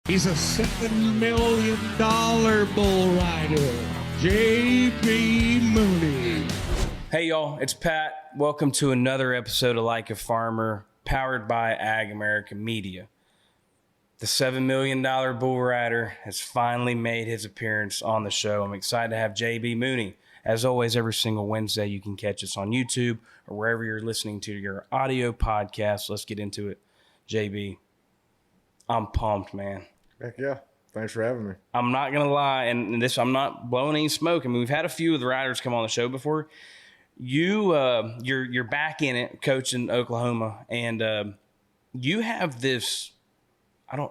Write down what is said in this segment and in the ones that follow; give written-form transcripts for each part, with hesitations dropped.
He's a $7 million bull rider, J.B. Mauney. Hey y'all, it's Pat. Welcome to another episode of Like a Farmer, powered by Ag America Media. The $7 million bull rider has finally made his appearance on the show. I'm excited to have J.B. Mauney. As always, every single Wednesday, you can catch us on YouTube or wherever you're listening to your audio podcast. Let's get into it. J.B., I'm pumped, man. Heck yeah. Thanks for having me. I'm not going to lie, and this, I'm not blowing any smoke. I mean, we've had a few of the riders come on the show before. You're back in it, coaching Oklahoma, and you have this,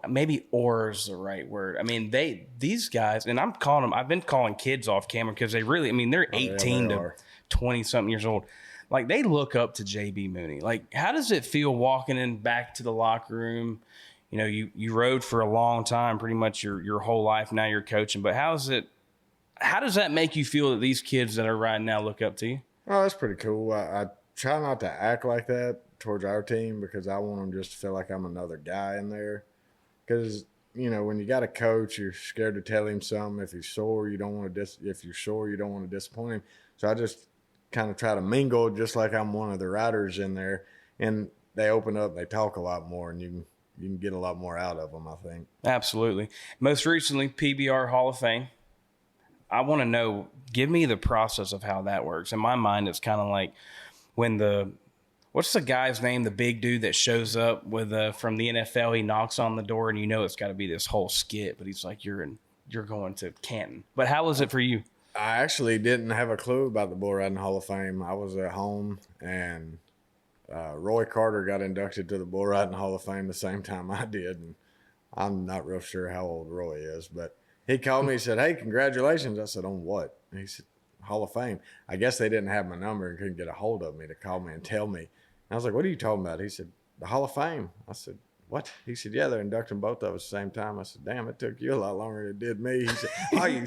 maybe aura is the right word. I mean, these guys, and I've been calling kids off camera because they really, I mean, they're 18 to 20-something years old. Like, they look up to J.B. Mauney. Like, how does it feel walking in back to the locker room? You know, you rode for a long time, pretty much your whole life. Now you're coaching. But how does that make you feel that these kids that are riding now look up to you? Oh, that's pretty cool. I try not to act like that towards our team because I want them just to feel like I'm another guy in there. Because, you know, when you got a coach, you're scared to tell him something. If he's sore, you don't want to if you're sore, you don't want to disappoint him. So I just kind of try to mingle just like I'm one of the riders in there. And they open up, they talk a lot more, and you can get a lot more out of them, I think. Absolutely. Most recently, PBR Hall of Fame. I want to know, give me the process of how that works. In my mind, it's kind of like when what's the guy's name, the big dude that shows up with from the NFL, he knocks on the door and you know it's got to be this whole skit, but he's like, you're going to Canton. But how was it for you? I actually didn't have a clue about the Bull Riding Hall of Fame. I was at home, and Roy Carter got inducted to the Bull Riding Hall of Fame the same time I did, and I'm not real sure how old Roy is, but he called me and said, "Hey, congratulations." I said, "On what?" And he said, "Hall of Fame." I guess they didn't have my number and couldn't get a hold of me to call me and tell me. And I was like, "What are you talking about?" He said, "The Hall of Fame." I said, "What?" He said, "Yeah, they're inducting both of us at the same time." I said, "Damn, it took you a lot longer than it did me." He said, "Oh, you..."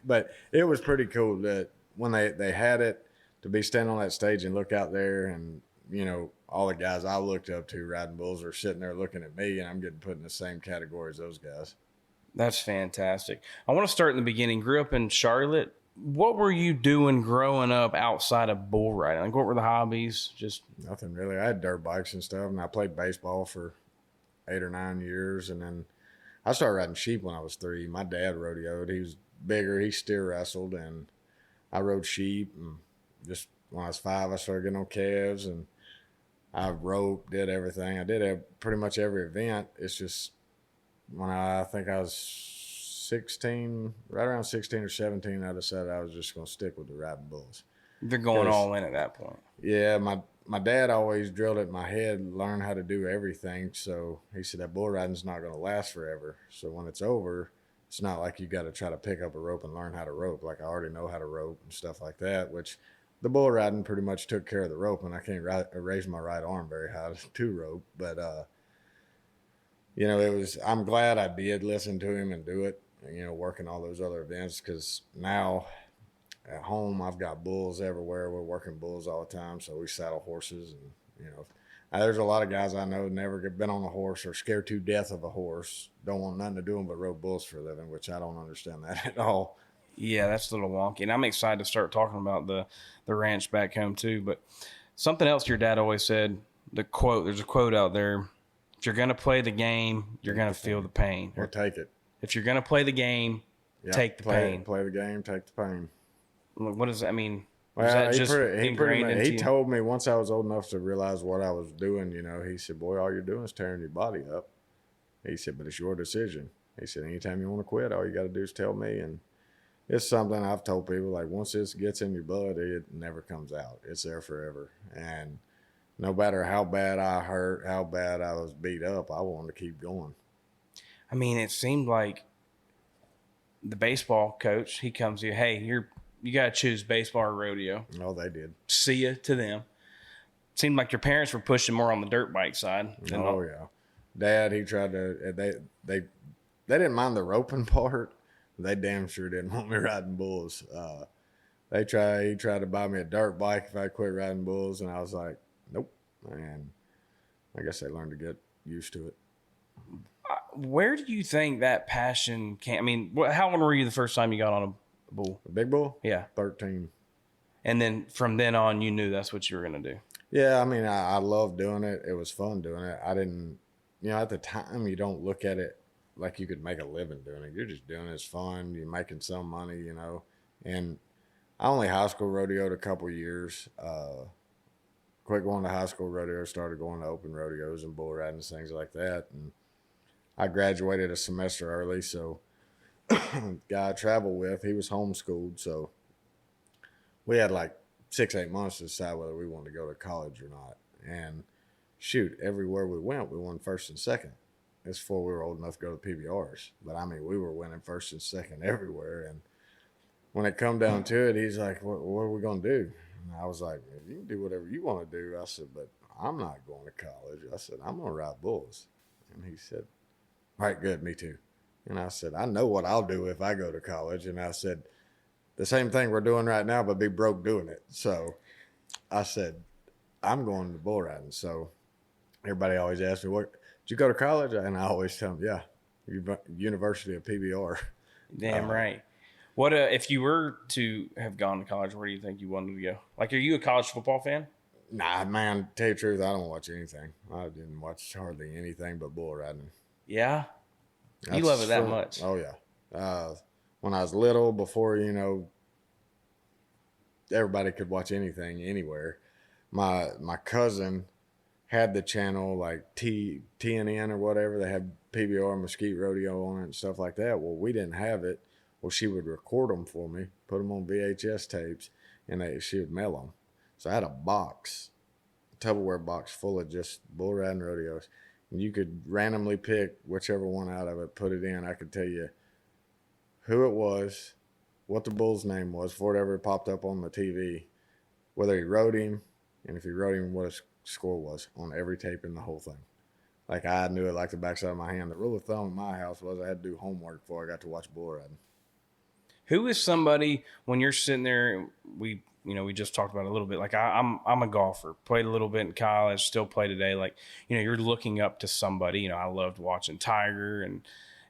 But it was pretty cool that when they had it, to be standing on that stage and look out there, and, you know, all the guys I looked up to riding bulls are sitting there looking at me, and I'm getting put in the same category as those guys. That's fantastic. I want to start in the beginning. Grew up in Charlotte. What were you doing growing up outside of bull riding? Like, what were the hobbies? Just nothing really. I had dirt bikes and stuff, and I played baseball for 8 or 9 years, and then I started riding sheep when I was 3. My dad rodeoed. He was bigger. He steer wrestled, and I rode sheep. And just when I was 5, I started getting on calves, and I roped, did everything. I did pretty much every event. It's just when I think I was 16, right around 16 or 17, I decided I was just going to stick with the riding bulls. They're going all in at that point. Yeah, my dad always drilled it in my head, learn how to do everything. So he said that bull riding's not going to last forever. So when it's over, it's not like you got to try to pick up a rope and learn how to rope. Like, I already know how to rope and stuff like that, which the bull riding pretty much took care of the rope, and I can't raise my right arm very high to rope. But, you know, I'm glad I did listen to him and do it, you know, working all those other events, because now at home I've got bulls everywhere. We're working bulls all the time, so we saddle horses, and, you know, there's a lot of guys I know never been on a horse or scared to death of a horse, don't want nothing to do them but rope bulls for a living, which I don't understand that at all. Yeah, that's a little wonky. And I'm excited to start talking about the ranch back home too. But something else your dad always said, there's a quote out there: if you're going to play the game, you're going to feel the pain. Or take it. If you're going to play the game, take the pain. Play the game, take the pain. What does that mean? Well, he told me once I was old enough to realize what I was doing, you know, he said, "Boy, all you're doing is tearing your body up." He said, "But it's your decision." He said, "Anytime you want to quit, all you got to do is tell me." And it's something I've told people, like, once this gets in your blood, it never comes out. It's there forever. And no matter how bad I hurt, how bad I was beat up, I wanted to keep going. I mean, it seemed like the baseball coach, he comes to you, "Hey, you got to choose baseball or rodeo." Oh, they did. See ya to them. Seemed like your parents were pushing more on the dirt bike side. Oh, yeah. Dad, he tried to, they didn't mind the roping part. They damn sure didn't want me riding bulls. He tried to buy me a dirt bike if I quit riding bulls, and I was like, nope. And I guess they learned to get used to it. Where do you think that passion came? I mean, how old were you the first time you got on a bull? A big bull? Yeah. 13. And then from then on, you knew that's what you were going to do. Yeah, I mean, I loved doing it. It was fun doing it. I didn't, at the time, you don't look at it like you could make a living doing it. You're just doing it. It's fun. You're making some money, And I only high school rodeoed a couple years. Quit going to high school rodeo, started going to open rodeos and bull riding, things like that. And I graduated a semester early, so the guy I traveled with, he was homeschooled, so we had like 6-8 months to decide whether we wanted to go to college or not. And shoot, everywhere we went, we won first and second. That's before we were old enough to go to PBRs. But I mean, we were winning first and second everywhere. And when it come down to it, he's like, what are we going to do? And I was like, you can do whatever you want to do. I said, but I'm not going to college. I said, I'm going to ride bulls. And he said, all right, good, me too. And I said, I know what I'll do if I go to college. And I said, the same thing we're doing right now, but be broke doing it. So I said, I'm going to bull riding. So everybody always asks me, what, did you go to college? And I always tell them, yeah, University of PBR. Damn right. What if you were to have gone to college, where do you think you wanted to go? Like, are you a college football fan? Nah, man, to tell you the truth, I don't watch anything. I didn't watch hardly anything but bull riding. Yeah? You love it that much? Oh, yeah. When I was little, before, everybody could watch anything anywhere, my cousin had the channel like TNN or whatever. They had PBR Mesquite Rodeo on it and stuff like that. Well, we didn't have it. Well, she would record them for me, put them on VHS tapes, and she would mail them. So I had a Tupperware box full of just bull riding rodeos. And you could randomly pick whichever one out of it, put it in. I could tell you who it was, what the bull's name was before it ever popped up on the TV, whether he rode him, and if he rode him, what his score was on every tape in the whole thing. Like, I knew it like the backside of my hand. The rule of thumb in my house was I had to do homework before I got to watch bull riding. Who is somebody, when you're sitting there, we just talked about it a little bit. Like, I'm a golfer, played a little bit in college, still play today. Like, you're looking up to somebody. I loved watching Tiger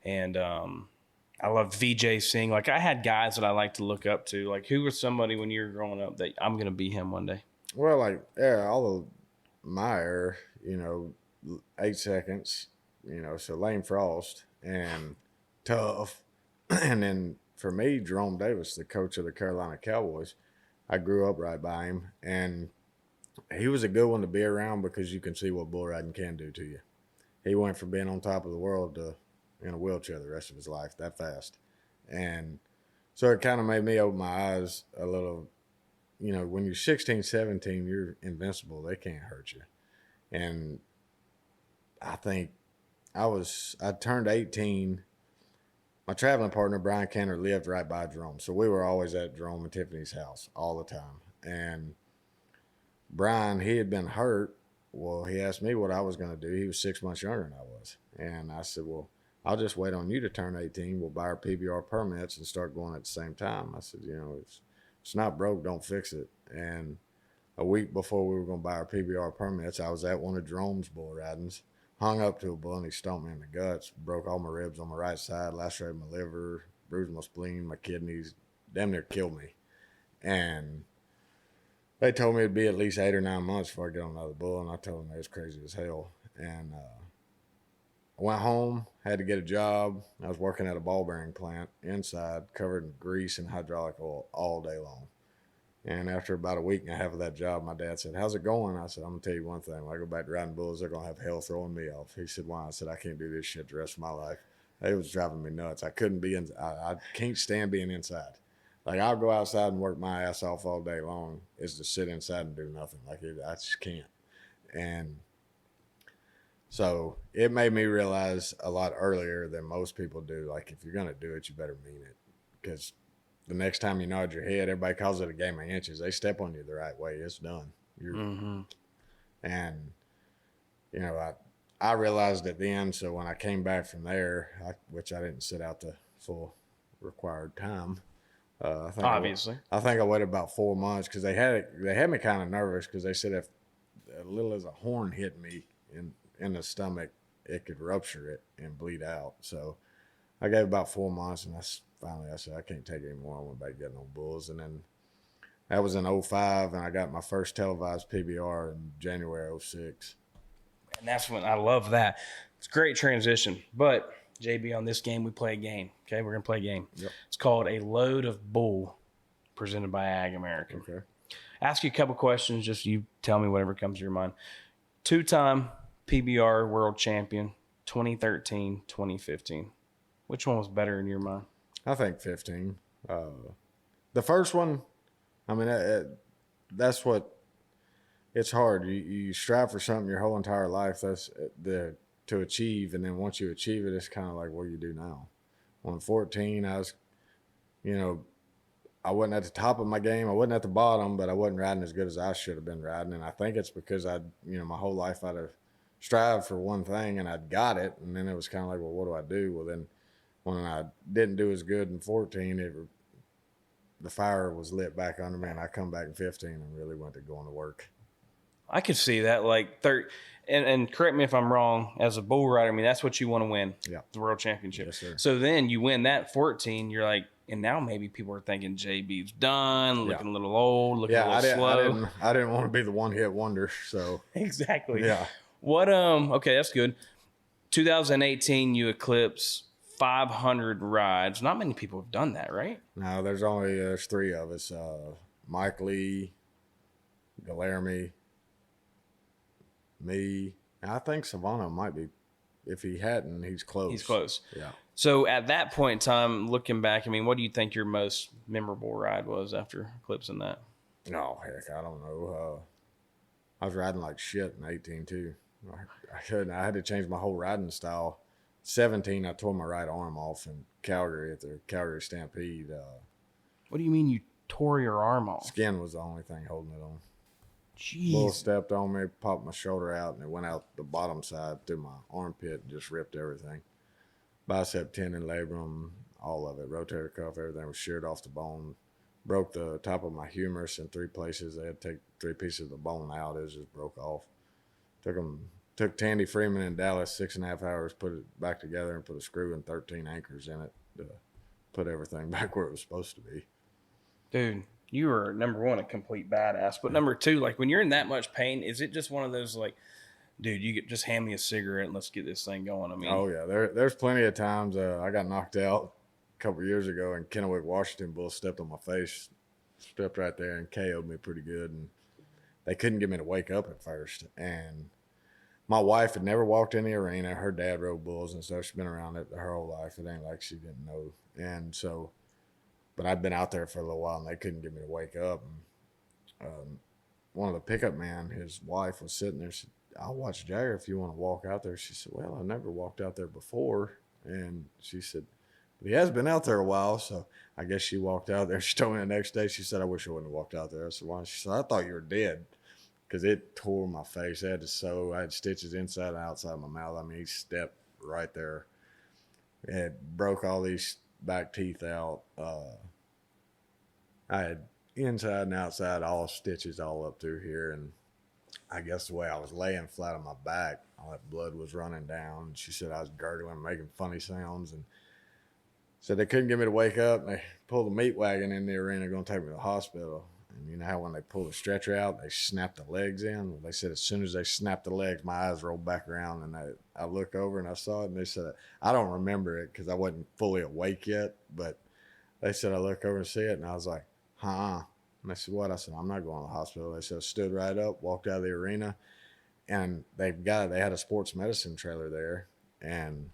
and I loved VJ Singh. Like, I had guys that I like to look up to. Like, who was somebody when you were growing up that I'm going to be him one day? Well, like, yeah, all of my era, 8 seconds, so Lane Frost and Tough. And then for me, Jerome Davis, the coach of the Carolina Cowboys, I grew up right by him. And he was a good one to be around because you can see what bull riding can do to you. He went from being on top of the world to in a wheelchair the rest of his life that fast. And so it kind of made me open my eyes a little. When you're 16, 17, you're invincible. They can't hurt you. And I think I turned 18. My traveling partner, Brian Cantor, lived right by Jerome. So we were always at Jerome and Tiffany's house all the time. And Brian, he had been hurt. Well, he asked me what I was going to do. He was 6 months younger than I was. And I said, well, I'll just wait on you to turn 18. We'll buy our PBR permits and start going at the same time. I said, it's not broke, don't fix it. And a week before we were going to buy our PBR permits, I was at one of Jerome's bull ridings, hung up to a bull, and he stomped me in the guts, broke all my ribs on my right side, lacerated my liver, bruised my spleen, my kidneys, damn near killed me. And they told me it'd be at least 8 or 9 months before I get on another bull, and I told them it was crazy as hell. And I went home, had to get a job. I was working at a ball bearing plant inside, covered in grease and hydraulic oil all day long. And after about a week and a half of that job, my dad said, how's it going? I said, I'm going to tell you one thing. When I go back to riding bulls, they're going to have hell throwing me off. He said, why? I said, I can't do this shit the rest of my life. It was driving me nuts. I couldn't be in. I can't stand being inside. Like, I'll go outside and work my ass off all day long is to sit inside and do nothing. Like, I just can't. And so it made me realize a lot earlier than most people do, like, if you're going to do it, you better mean it. Because the next time you nod your head, everybody calls it a game of inches. They step on you the right way, it's done. And, I realized it then. So when I came back from there, which I didn't sit out the full required time, I think I waited about 4 months because they had me kind of nervous because they said if a little as a horn hit me in the stomach, it could rupture it and bleed out. So I gave about 4 months, and finally I said, I can't take it anymore. I went back getting on bulls. And then that was in '05, and I got my first televised PBR in January '06. And that's when I love that. It's a great transition. But, JB, on this game, we play a game. Okay, we're going to play a game. Yep. It's called A Load of Bull, presented by Ag American. Okay. Ask you a couple questions. Just you tell me whatever comes to your mind. 2-time PBR world champion, 2013, 2015. Which one was better in your mind? I think 15. The first one, I mean, that's what it's hard. You strive for something your whole entire life. That's to achieve, and then once you achieve it, it's kind of like what do you do now. On 14, I was, I wasn't at the top of my game. I wasn't at the bottom, but I wasn't riding as good as I should have been riding. And I think it's because my whole life I'd have strived for one thing and I'd got it. And then it was kind of like, well, what do I do? Well, then when I didn't do as good in 14, the fire was lit back under me, and I come back in 15 and really went to going to work. I could see that, and correct me if I'm wrong, as a bull rider, I mean, that's what you want to win, the world championship. Yes, sir. So then you win that 14, you're like, and now maybe people are thinking JB's done, looking a little old, looking a little slow. I didn't want to be the one-hit wonder, so. Exactly. Yeah. Okay, that's good. 2018, you eclipse 500 rides. Not many people have done that, right? No, there's 3 of us. Mike Lee, Galerme, me. I think Savannah might be. If he hadn't, he's close. He's close. Yeah. So at that point in time, looking back, I mean, what do you think your most memorable ride was after eclipsing that? No, heck, I don't know. I was riding like shit in 18 too. I had to change my whole riding style. 17, I tore my right arm off in Calgary at the Calgary Stampede. What do you mean you tore your arm off? Skin was the only thing holding it on. Jeez. Bull stepped on me, popped my shoulder out, and it went out the bottom side through my armpit and just ripped everything. Bicep tendon, labrum, all of it. Rotator cuff, everything was sheared off the bone. Broke the top of my humerus in 3 places. They had to take 3 pieces of the bone out. It just broke off. Took Tandy Freeman in Dallas 6.5 hours, put it back together, and put a screw and 13 anchors in it to put everything back where it was supposed to be. Dude, you were, number one, a complete badass. But number two, like, when you're in that much pain, is it just one of those, like, dude, just hand me a cigarette and let's get this thing going? I mean, oh yeah, there's plenty of times I got knocked out a couple of years ago in Kennewick, Washington. Bull stepped on my face, stepped right there and KO'd me pretty good, and they couldn't get me to wake up at first. And my wife had never walked in the arena. Her dad rode bulls and stuff. She's been around it her whole life. It ain't like she didn't know. And so, but I'd been out there for a little while, and they couldn't get me to wake up. And one of the pickup men, his wife, was sitting there. She said, I'll watch Jagger if you want to walk out there. She said, well, I never walked out there before. And she said, but he has been out there a while. So I guess she walked out there. She told me the next day, she said, I wish I wouldn't have walked out there. I said, why? She said, I thought you were dead because it tore my face. I had to sew. I had stitches inside and outside of my mouth. I mean, he stepped right there. It broke all these back teeth out. I had inside and outside all stitches all up through here. And I guess the way I was laying flat on my back, all that blood was running down. She said I was gurgling, making funny sounds, and said they couldn't get me to wake up. And they pulled the meat wagon in the arena, going to take me to the hospital. And you know how when they pull the stretcher out, they snap the legs in? Well, they said as soon as they snapped the legs, my eyes rolled back around, and I looked over and I saw it, and they said, I don't remember it because I wasn't fully awake yet, but they said I looked over and see it, and I was like, huh? And they said, what? I said, I'm not going to the hospital. They said, I stood right up, walked out of the arena, and they had a sports medicine trailer there, and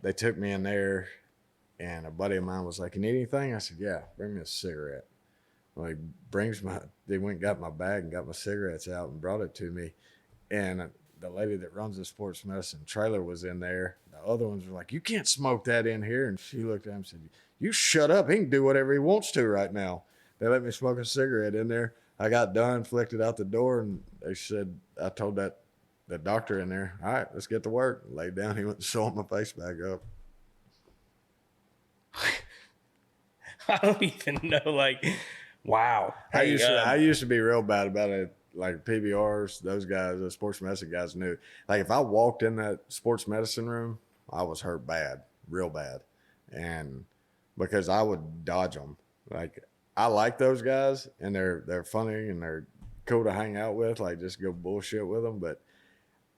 they took me in there, and a buddy of mine was like, you need anything? I said, yeah, bring me a cigarette. Well, they went and got my bag and got my cigarettes out and brought it to me, and the lady that runs the sports medicine trailer was in there. The other ones were like, you can't smoke that in here, and she looked at him and said, you shut up, he can do whatever he wants to right now. They let me smoke a cigarette in there. I got done, flicked it out the door, and they said, I told the doctor in there, all right, let's get to work. Laid down, he went to sewing my face back up. I don't even know, like, wow. I used to be real bad about it. like PBRs, those guys, the sports medicine guys knew. Like if I walked in that sports medicine room, I was hurt bad, real bad. And because I would dodge them. Like I like those guys and they're funny and they're cool to hang out with, like just go bullshit with them. But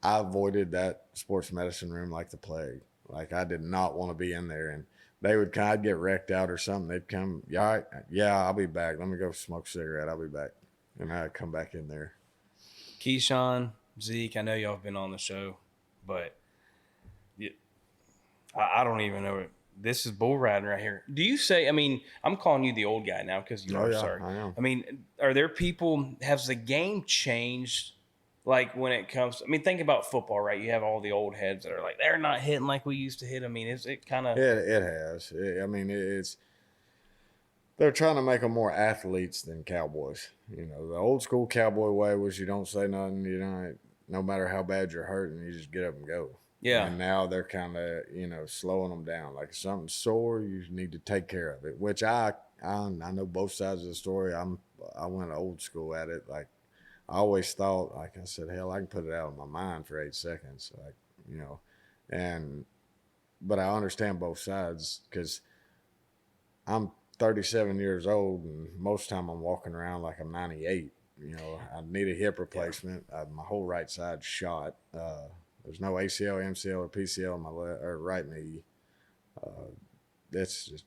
I avoided that sports medicine room like the plague. Like I did not want to be in there, and I'd get wrecked out or something. They'd come, yeah, all right, yeah, I'll be back. Let me go smoke a cigarette. I'll be back, and I'd come back in there. Keyshawn, Zeke, I know y'all have been on the show, but I don't even know it. This is bull riding right here. Do you say? I mean, I'm calling you the old guy now because you are. Yeah, Sorry. I am. I mean, are there people? Has the game changed? Like when it comes, I mean, think about football, right? You have all the old heads that are like, they're not hitting like we used to hit. I mean, is it kind of? It has. It's they're trying to make them more athletes than cowboys. You know, the old school cowboy way was you don't say nothing. You don't, no matter how bad you're hurting, you just get up and go. Yeah. And now they're kind of, slowing them down. Like if something's sore, you need to take care of it. Which I know both sides of the story. I went old school at it. Like I always thought, like I said, hell, I can put it out of my mind for 8 seconds. Like, but I understand both sides because I'm 37 years old and most of the time I'm walking around like I'm 98. I need a hip replacement. My whole right side's shot. There's no ACL, MCL, or PCL in my right knee. That's just,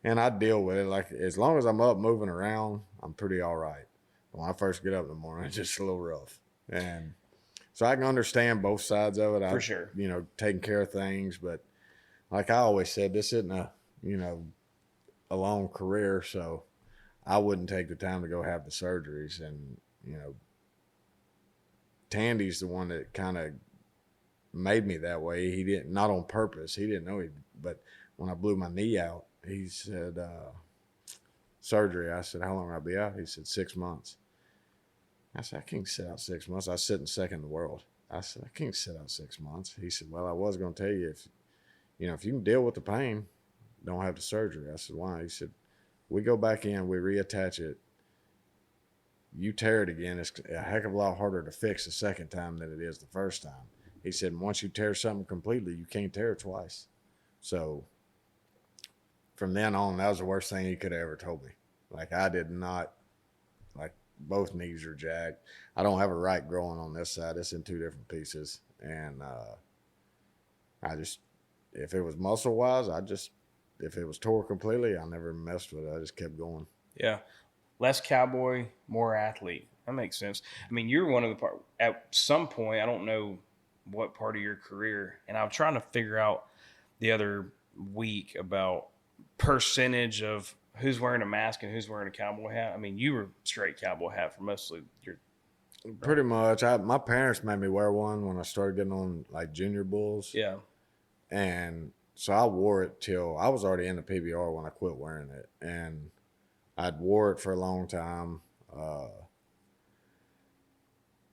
and I deal with it. Like as long as I'm up moving around, I'm pretty all right. When I first get up in the morning, it's just a little rough. And so I can understand both sides of it. For sure. Taking care of things. But like I always said, this isn't a long career. So I wouldn't take the time to go have the surgeries. And, Tandy's the one that kind of made me that way. He didn't, not on purpose. He didn't know but when I blew my knee out, he said, surgery. I said, how long will I be out? He said, 6 months. I said, I can't sit out 6 months. I was sitting second in the world. I said, I can't sit out 6 months. He said, well, I was going to tell you if you can deal with the pain, don't have the surgery. I said, why? He said, we go back in, we reattach it. You tear it again, it's a heck of a lot harder to fix the second time than it is the first time. He said, once you tear something completely, you can't tear it twice. So from then on, that was the worst thing he could have ever told me. Like I did not, like both knees are jacked. I don't have a right growing on this side. It's in 2 different pieces. And if it was muscle wise, if it was tore completely, I never messed with it. I just kept going. Yeah. Less cowboy, more athlete. That makes sense. I mean, you're one of the part at some point, I don't know what part of your career, and I'm trying to figure out the other week about percentage of who's wearing a mask and who's wearing a cowboy hat. I mean, you were straight cowboy hat for most of your. Pretty much. My parents made me wear one when I started getting on like junior bulls. Yeah. And so I wore it till I was already in the PBR when I quit wearing it. And I'd wore it for a long time. I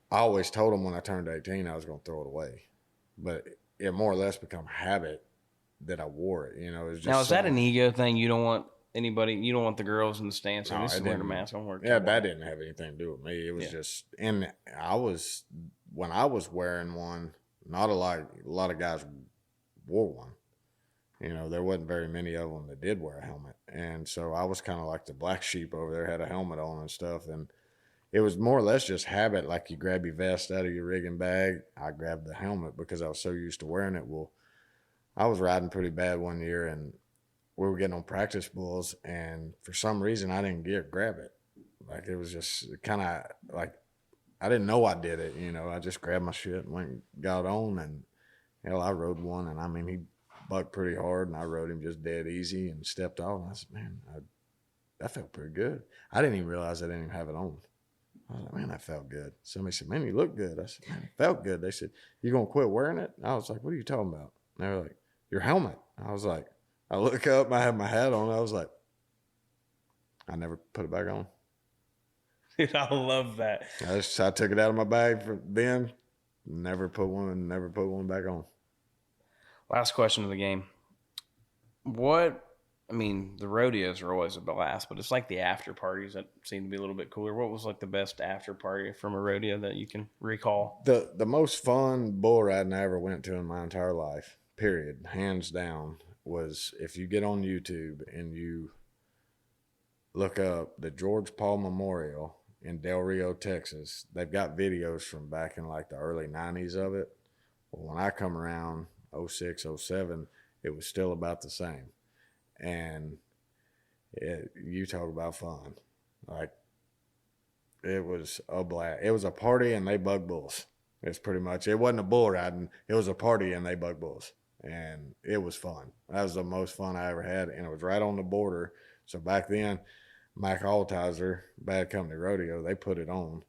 always told them when I turned 18 I was going to throw it away. But it more or less become habit that I wore it. It was just now, is that an ego thing? You don't want anybody, you don't want the girls in the stands saying, this is wearing a mask, I'm wearing a cowboy. That didn't have anything to do with me. It was just, and when I was wearing one, not a lot of guys wore one. There wasn't very many of them that did wear a helmet. And so I was kind of like the black sheep over there, had a helmet on and stuff. And it was more or less just habit. Like you grab your vest out of your rigging bag. I grabbed the helmet because I was so used to wearing it. Well, I was riding pretty bad one year and we were getting on practice bulls. And for some reason, I didn't grab it. Like it was just kind of like, I didn't know I did it. I just grabbed my shit and went and got on. And hell, I rode one. And I mean, he bucked pretty hard and I rode him just dead easy and stepped off. And I said, man, that felt pretty good. I didn't even realize I didn't even have it on. I was like, man, that felt good. Somebody said, man, you look good. I said, man, it felt good. They said, you going to quit wearing it? I was like, what are you talking about? And they were like, your helmet. I was like, I look up, I have my hat on. I was like, I never put it back on. Dude, I love that. I took it out of my bag for then, never put one back on. Last question of the game. I I mean, the rodeos are always a blast, but it's like the after parties that seem to be a little bit cooler. What was like the best after party from a rodeo that you can recall? The most fun bull riding I ever went to in my entire life, period, hands down, was if you get on YouTube and you look up the George Paul Memorial in Del Rio, Texas. They've got videos from back in like the early 90s of it. Well, when I come around 06, 07, it was still about the same. And you talk about fun. Like, it was a blast. It was a party and they bug bulls. It's pretty much, it wasn't a bull riding. It was a party and they bug bulls. And it was fun. That was the most fun I ever had. And it was right on the border. So back then, Mac Altizer, Bad Company Rodeo, they put it on.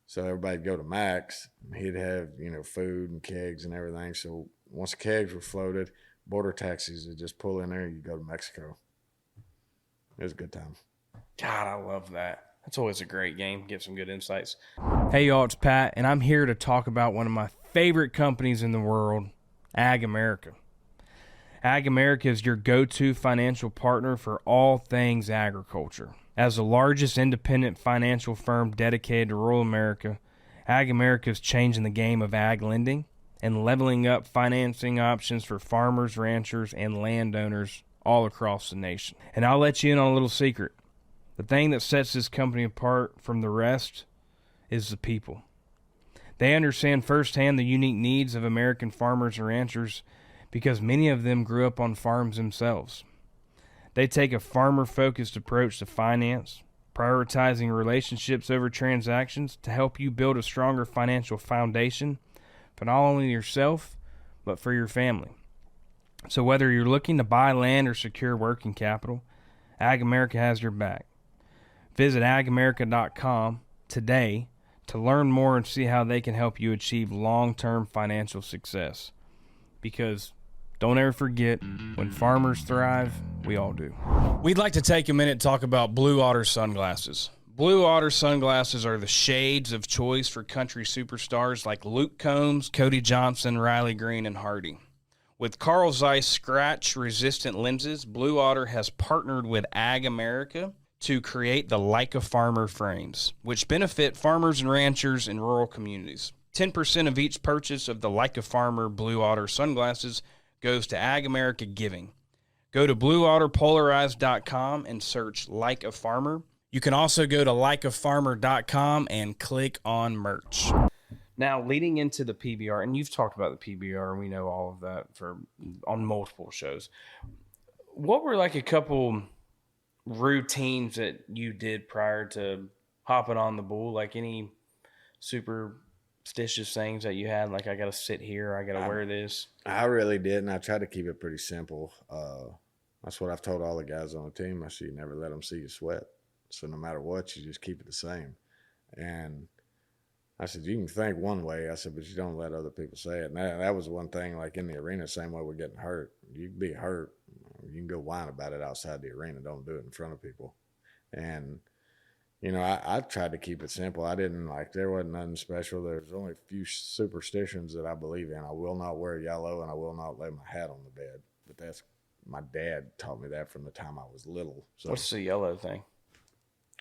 So everybody'd go to Mac's. He'd have, food and kegs and everything. So once the kegs were floated, border taxis would just pull in there. You go to Mexico. It was a good time. God, I love that. That's always a great game. Give some good insights. Hey, y'all, it's Pat, and I'm here to talk about one of my favorite companies in the world, Ag America. Ag America is your go-to financial partner for all things agriculture. As the largest independent financial firm dedicated to rural America, Ag America is changing the game of ag lending and leveling up financing options for farmers, ranchers, and landowners all across the nation. And I'll let you in on a little secret. The thing that sets this company apart from the rest is the people. They understand firsthand the unique needs of American farmers and ranchers because many of them grew up on farms themselves. They take a farmer-focused approach to finance, prioritizing relationships over transactions to help you build a stronger financial foundation for not only yourself, but for your family. So whether you're looking to buy land or secure working capital, Ag America has your back. Visit agamerica.com today to learn more and see how they can help you achieve long-term financial success. Because don't ever forget, when farmers thrive, we all do. We'd like to take a minute to talk about Blue Otter sunglasses. Blue Otter sunglasses are the shades of choice for country superstars like Luke Combs, Cody Johnson, Riley Green, and Hardy. With Carl Zeiss scratch-resistant lenses, Blue Otter has partnered with Ag America to create the Like a Farmer frames, which benefit farmers and ranchers in rural communities. 10% of each purchase of the Like a Farmer Blue Otter sunglasses goes to Ag America Giving. Go to blueotterpolarized.com and search Like a Farmer. You can also go to likeafarmer.com and click on merch. Now, leading into the PBR, and you've talked about the PBR, and we know all of that on multiple shows. What were like a couple routines that you did prior to hopping on the bull? Like any superstitious things that you had? Like, I got to sit here, I got to wear this? I really did, and I tried to keep it pretty simple. That's what I've told all the guys on the team. I said, you never let them see you sweat. So no matter what, you just keep it the same. And I said, you can think one way. I said, but you don't let other people say it. And that was one thing, like in the arena, same way we're getting hurt. You can be hurt. You can go whine about it outside the arena. Don't do it in front of people. And, I tried to keep it simple. I didn't there wasn't nothing special. There's only a few superstitions that I believe in. I will not wear yellow and I will not lay my hat on the bed. But my dad taught me that from the time I was little. So What's the yellow thing?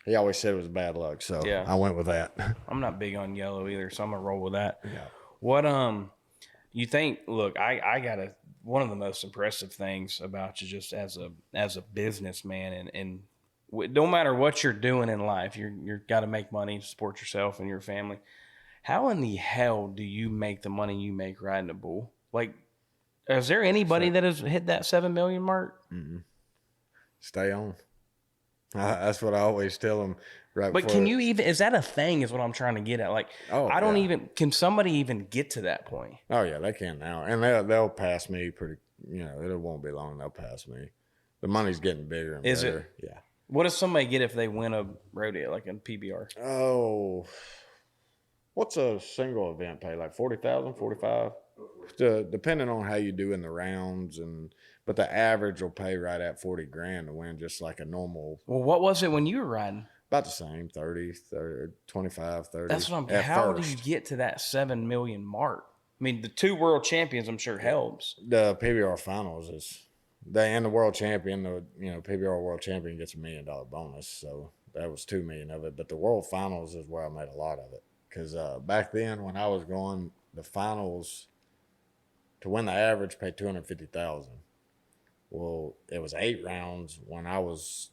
He always said it was bad luck, so yeah. I went with that. I'm not big on yellow either, so I'm gonna roll with that. Yeah. What you think? Look, I got one of the most impressive things about you, just as a businessman, and no matter what you're doing in life, you're got to make money to support yourself and your family. How in the hell do you make the money you make riding a bull? Like, is there anybody that has hit that 7 million mark? Mm-mm. Stay on. That's what I always tell them. Right. But can you even? Is that a thing? Is what I'm trying to get at. Like, I don't even. Can somebody even get to that point? Oh yeah, they can now, and they'll pass me pretty. It won't be long. They'll pass me. The money's getting bigger and Is better. It? Yeah. What does somebody get if they win a rodeo, like a PBR? Oh, what's a single event pay? Like 40,000, 45? Depending on how you do in the rounds, but the average will pay right at 40 grand to win, just like a normal. Well, what was it when you were riding? About the same, 30, 25, 30. That's what I'm. How do you get to that 7 million mark? I mean, the 2 world champions, I'm sure helps. The PBR finals is the world champion, PBR world champion gets $1 million bonus. So that was 2 million of it. But the world finals is where I made a lot of it. Because back then when I was going, the finals to win the average paid 250,000. Well, it was 8 rounds when I was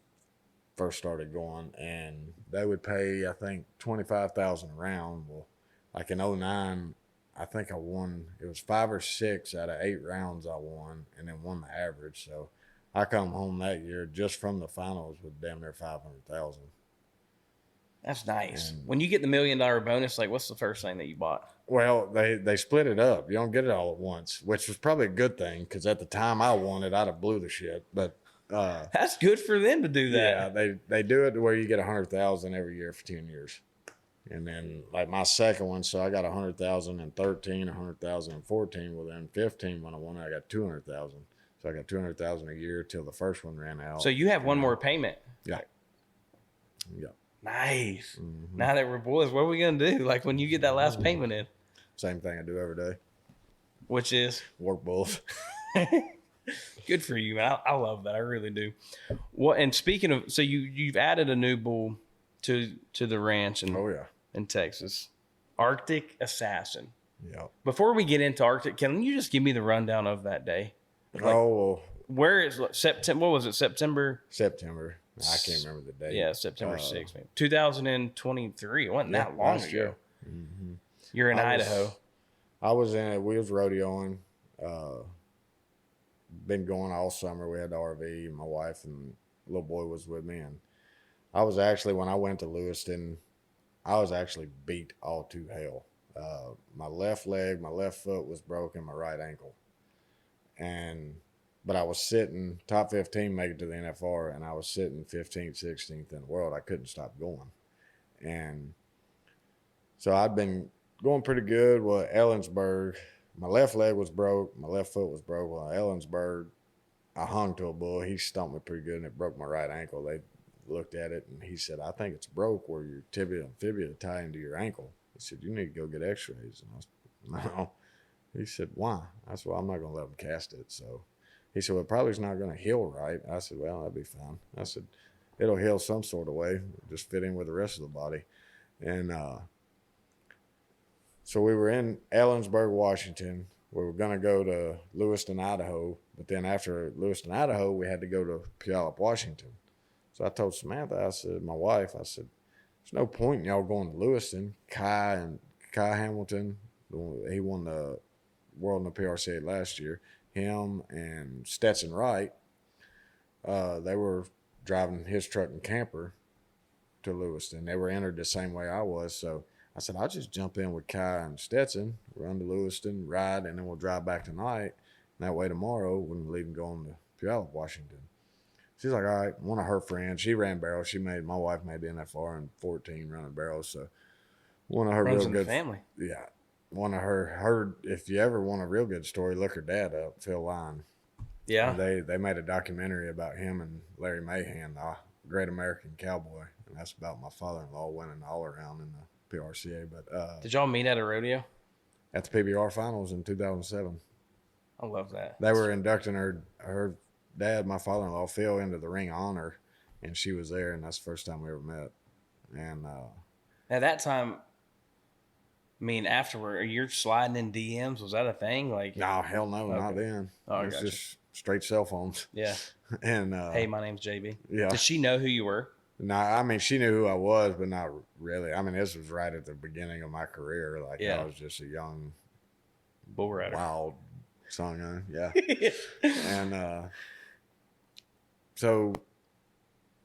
first started going, and they would pay, I think, 25,000 a round. Well, like in 09, I think I won. It was 5 or 6 out of 8 rounds I won, and then won the average. So I come home that year just from the finals with damn near 500,000. That's nice. When you get the $1 million bonus, like, what's the first thing that you bought? Well, they split it up. You don't get it all at once, which was probably a good thing because at the time I won it, I'd have blew the shit. But that's good for them to do that. Yeah, they do it to where you get 100,000 every year for 10 years, and then like my second one, so I got 100,000 in 13, 100,000 in 14. Well, then 15 when I won, I got 200,000. So I got 200,000 a year till the first one ran out. So you have one more payment. Yeah. Yeah. Nice. Mm-hmm. Now that we're boys, what are we gonna do? Like when you get that last payment in? Same thing I do every day. Which is work bulls. Good for you, man. I love that. I really do. Well, and speaking of, so you've added a new bull to the ranch in Texas, Arctic Assassin. Yeah. Before we get into Arctic, can you just give me the rundown of that day? Like, where is September? What was it? September. I can't remember the date. Yeah, September 6th, 2023. It wasn't that long ago. Mm-hmm. You're in Idaho. We was rodeoing. Been going all summer. We had the RV. My wife and little boy was with me. And I was actually, when I went to Lewiston, I was actually beat all to hell. My left leg, my left foot was broken, my right ankle. But I was sitting top 15, make it to the NFR, and I was sitting 15th, 16th in the world. I couldn't stop going. And so I'd been going pretty good. Well, Ellensburg, my left leg was broke, my left foot was broke. Well, Ellensburg, I hung to a bull. He stumped me pretty good, and it broke my right ankle. They looked at it, and he said, I think it's broke where your tibia and fibula tie into your ankle. He said, you need to go get x-rays. And I said, no. He said, why? I said, well, I'm not going to let them cast it. So he said, well, it probably is not going to heal right. I said, well, that'd be fine. I said, it'll heal some sort of way, just fit in with the rest of the body. And so we were in Ellensburg, Washington. We were going to go to Lewiston, Idaho. But then after Lewiston, Idaho, we had to go to Puyallup, Washington. So I told Samantha, I said, my wife, I said, there's no point in y'all going to Lewiston. Kai Hamilton, he won the world in the PRCA last year. Him and Stetson Wright, they were driving his truck and camper to Lewiston. They were entered the same way I was. So I said, I'll just jump in with Kai and Stetson, run to Lewiston, ride, and then we'll drive back tonight. And that way tomorrow, when we leave and go on to Puyallup, Washington. She's like, all right. One of her friends, she ran barrels. My wife made the NFR in 14 running barrels. So one of her runs real in good the family. Yeah. One of her, if you ever want a real good story, look her dad up, Phil Line. Yeah. And they made a documentary about him and Larry Mahan, the Great American Cowboy. And that's about my father-in-law winning all around in the PRCA. But did y'all meet at a rodeo? At the PBR finals in 2007. I love that. They were inducting her dad, my father-in-law, Phil, into the Ring of Honor, and she was there, and that's the first time we ever met. And at that time, I mean, afterward, you're sliding in DMs. Was that a thing? Like, no, hell no, okay. Not then. Oh, it was just straight cell phones. Yeah. And hey, my name's JB. Yeah. Did she know who you were? No, I mean, she knew who I was, but not really. I mean, this was right at the beginning of my career. Like, I was just a young bull rider, wild son. Yeah. And so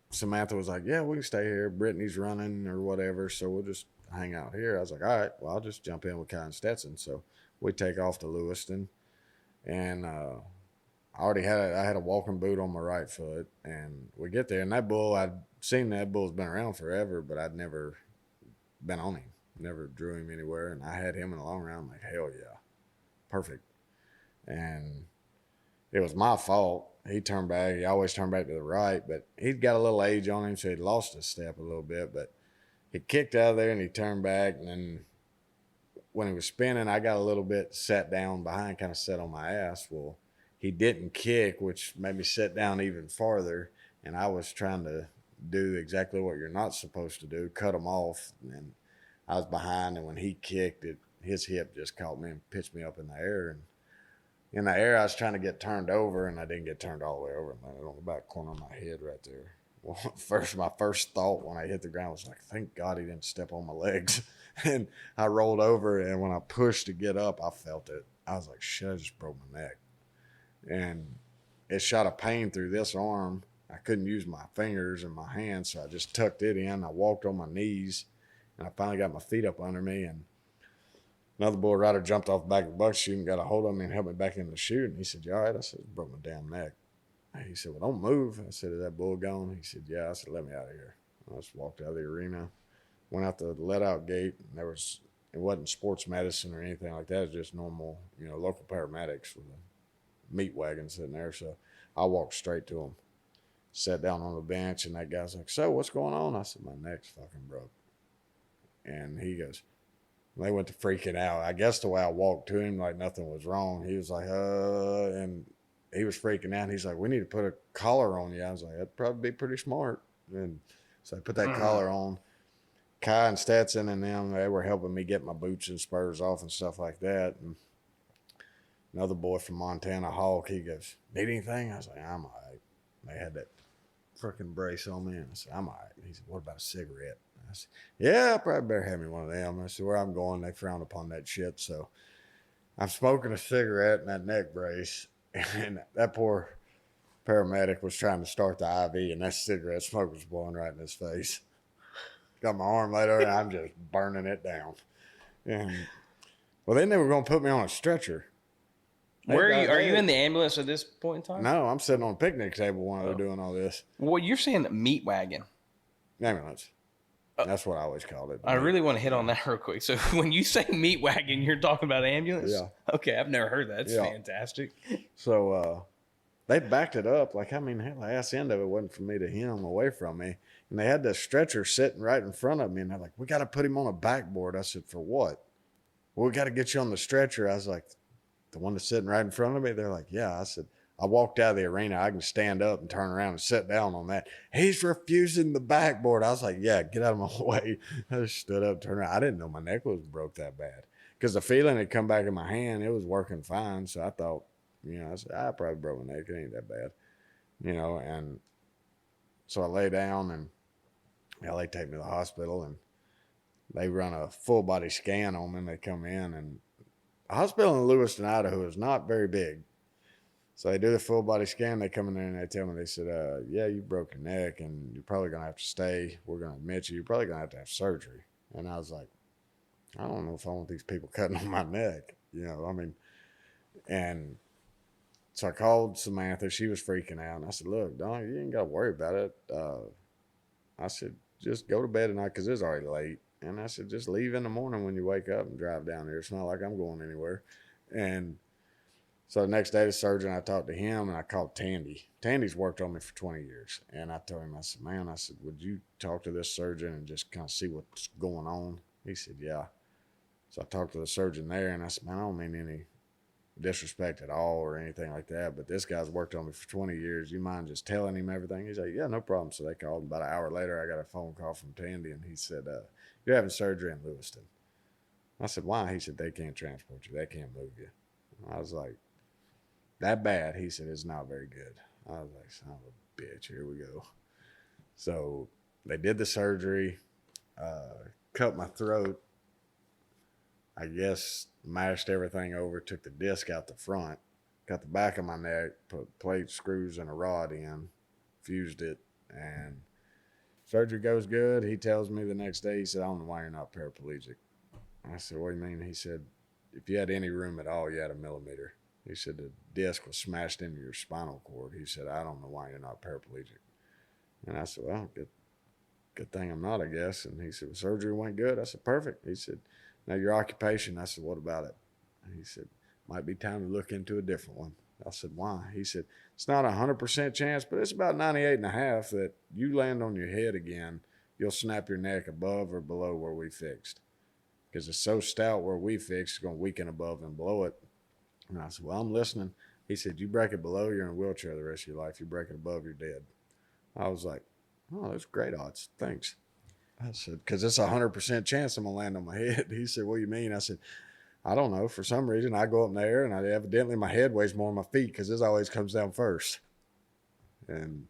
Samantha was like, yeah, we can stay here. Brittany's running or whatever, so we'll just hang out here. I was like, all right, well, I'll just jump in with Kai and Stetson. So we take off to Lewiston, and I had a walking boot on my right foot, and we get there, and that bull, I'd seen that bull's been around forever, but I'd never been on him, never drew him anywhere, and I had him in the long round. I'm like, hell yeah, perfect. And it was my fault. He turned back. He always turned back to the right, but he'd got a little age on him, so he'd lost his step a little bit. But he kicked out of there, and he turned back. And then when he was spinning, I got a little bit sat down behind, kind of sat on my ass. Well, he didn't kick, which made me sit down even farther. And I was trying to do exactly what you're not supposed to do, cut him off. And I was behind, and when he kicked it, his hip just caught me and pitched me up in the air. And in the air, I was trying to get turned over, and I didn't get turned all the way over. I landed on the back corner of my head right there. Well, my first thought when I hit the ground was like, thank God he didn't step on my legs. And I rolled over, and when I pushed to get up, I felt it. I was like, shit, I just broke my neck. And it shot a pain through this arm. I couldn't use my fingers and my hands, so I just tucked it in. I walked on my knees, and I finally got my feet up under me. And another bull rider jumped off the back of the buck chute and got a hold of me and helped me back in the chute. And he said, you all right? I said, broke my damn neck. He said, well, don't move. I said, is that bull gone? He said, yeah. I said, let me out of here. I just walked out of the arena, went out the let-out gate, and it wasn't sports medicine or anything like that. It was just normal, local paramedics with a meat wagon sitting there. So I walked straight to him, sat down on the bench, and that guy's like, so what's going on? I said, my neck's fucking broke. And he goes, they went to freaking out. I guess the way I walked to him, like nothing was wrong. He was like, and he was freaking out. He's like, we need to put a collar on you. I was like, that'd probably be pretty smart. And so I put that collar on. Kai and Stetson and them, they were helping me get my boots and spurs off and stuff like that. And another boy from Montana, Hawk, he goes, need anything? I was like, I'm all right. They had that freaking brace on me. And I said, I'm all right. He said, what about a cigarette? I said, yeah, I probably better have me one of them. I said, where I'm going, they frown upon that shit. So I'm smoking a cigarette in that neck brace. And that poor paramedic was trying to start the IV, and that cigarette smoke was blowing right in his face. Got my arm laid over, and I'm just burning it down. And well, then they were going to put me on a stretcher. Where are you? Are you in the ambulance at this point in time? No, I'm sitting on a picnic table while they're doing all this. Well, you're saying meat wagon. Ambulance. That's what I always called it. I really want to hit on that real quick. So when you say meat wagon, you're talking about ambulance? Yeah. Okay, I've never heard that. It's fantastic. So they backed it up. Like, I mean, the ass end of it wasn't for me to hem away from me. And they had the stretcher sitting right in front of me. And they're like, we got to put him on a backboard. I said, for what? Well, we got to get you on the stretcher. I was like, the one that's sitting right in front of me? They're like, yeah. I said, I walked out of the arena. I can stand up and turn around and sit down on that. He's refusing the backboard. I was like, yeah, get out of my way. I just stood up, turned around. I didn't know my neck was broke that bad because the feeling had come back in my hand. It was working fine. So I thought, I said, I probably broke my neck. It ain't that bad, and so I lay down and they take me to the hospital and they run a full body scan on me and they come in, and the hospital in Lewiston, Idaho is not very big. So they do the full body scan. They come in there and they tell me, they said, yeah, you broke your neck and you're probably going to have to stay. We're going to admit you. You're probably going to have surgery. And I was like, I don't know if I want these people cutting on my neck. And so I called Samantha. She was freaking out. And I said, look, Don, you ain't got to worry about it. I said, just go to bed tonight because it's already late. And I said, just leave in the morning when you wake up and drive down here. It's not like I'm going anywhere. And so the next day, the surgeon, I talked to him, and I called Tandy. Tandy's worked on me for 20 years. And I told him, I said, man, would you talk to this surgeon and just kind of see what's going on? He said, yeah. So I talked to the surgeon there, and I said, man, I don't mean any disrespect at all or anything like that, but this guy's worked on me for 20 years. You mind just telling him everything? He's like, yeah, no problem. So they called. About an hour later, I got a phone call from Tandy, and he said, you're having surgery in Lewiston. I said, why? He said, they can't transport you. They can't move you. I was like, that bad? He said, it's not very good. I was like, son of a bitch, here we go. So they did the surgery, cut my throat, I guess mashed everything over, took the disc out the front, got the back of my neck, put plate screws and a rod in, fused it, and surgery goes good. He tells me the next day, he said, I don't know why you're not paraplegic. I said, what do you mean? He said, if you had any room at all, you had a millimeter. He said, the disc was smashed into your spinal cord. He said, I don't know why you're not paraplegic. And I said, well, good thing I'm not, I guess. And he said, well, surgery went good. I said, perfect. He said, now your occupation. I said, what about it? And he said, might be time to look into a different one. I said, why? He said, it's not 100% chance, but it's about 98.5 that you land on your head again, you'll snap your neck above or below where we fixed. Because it's so stout where we fixed, it's going to weaken above and below it. And I said, well, I'm listening. He said, you break it below, you're in a wheelchair the rest of your life. You break it above, you're dead. I was like, oh, that's great odds. Thanks. I said, because it's 100% chance I'm going to land on my head. He said, what do you mean? I said, I don't know. For some reason, I go up in the air, and evidently my head weighs more than my feet because this always comes down first. And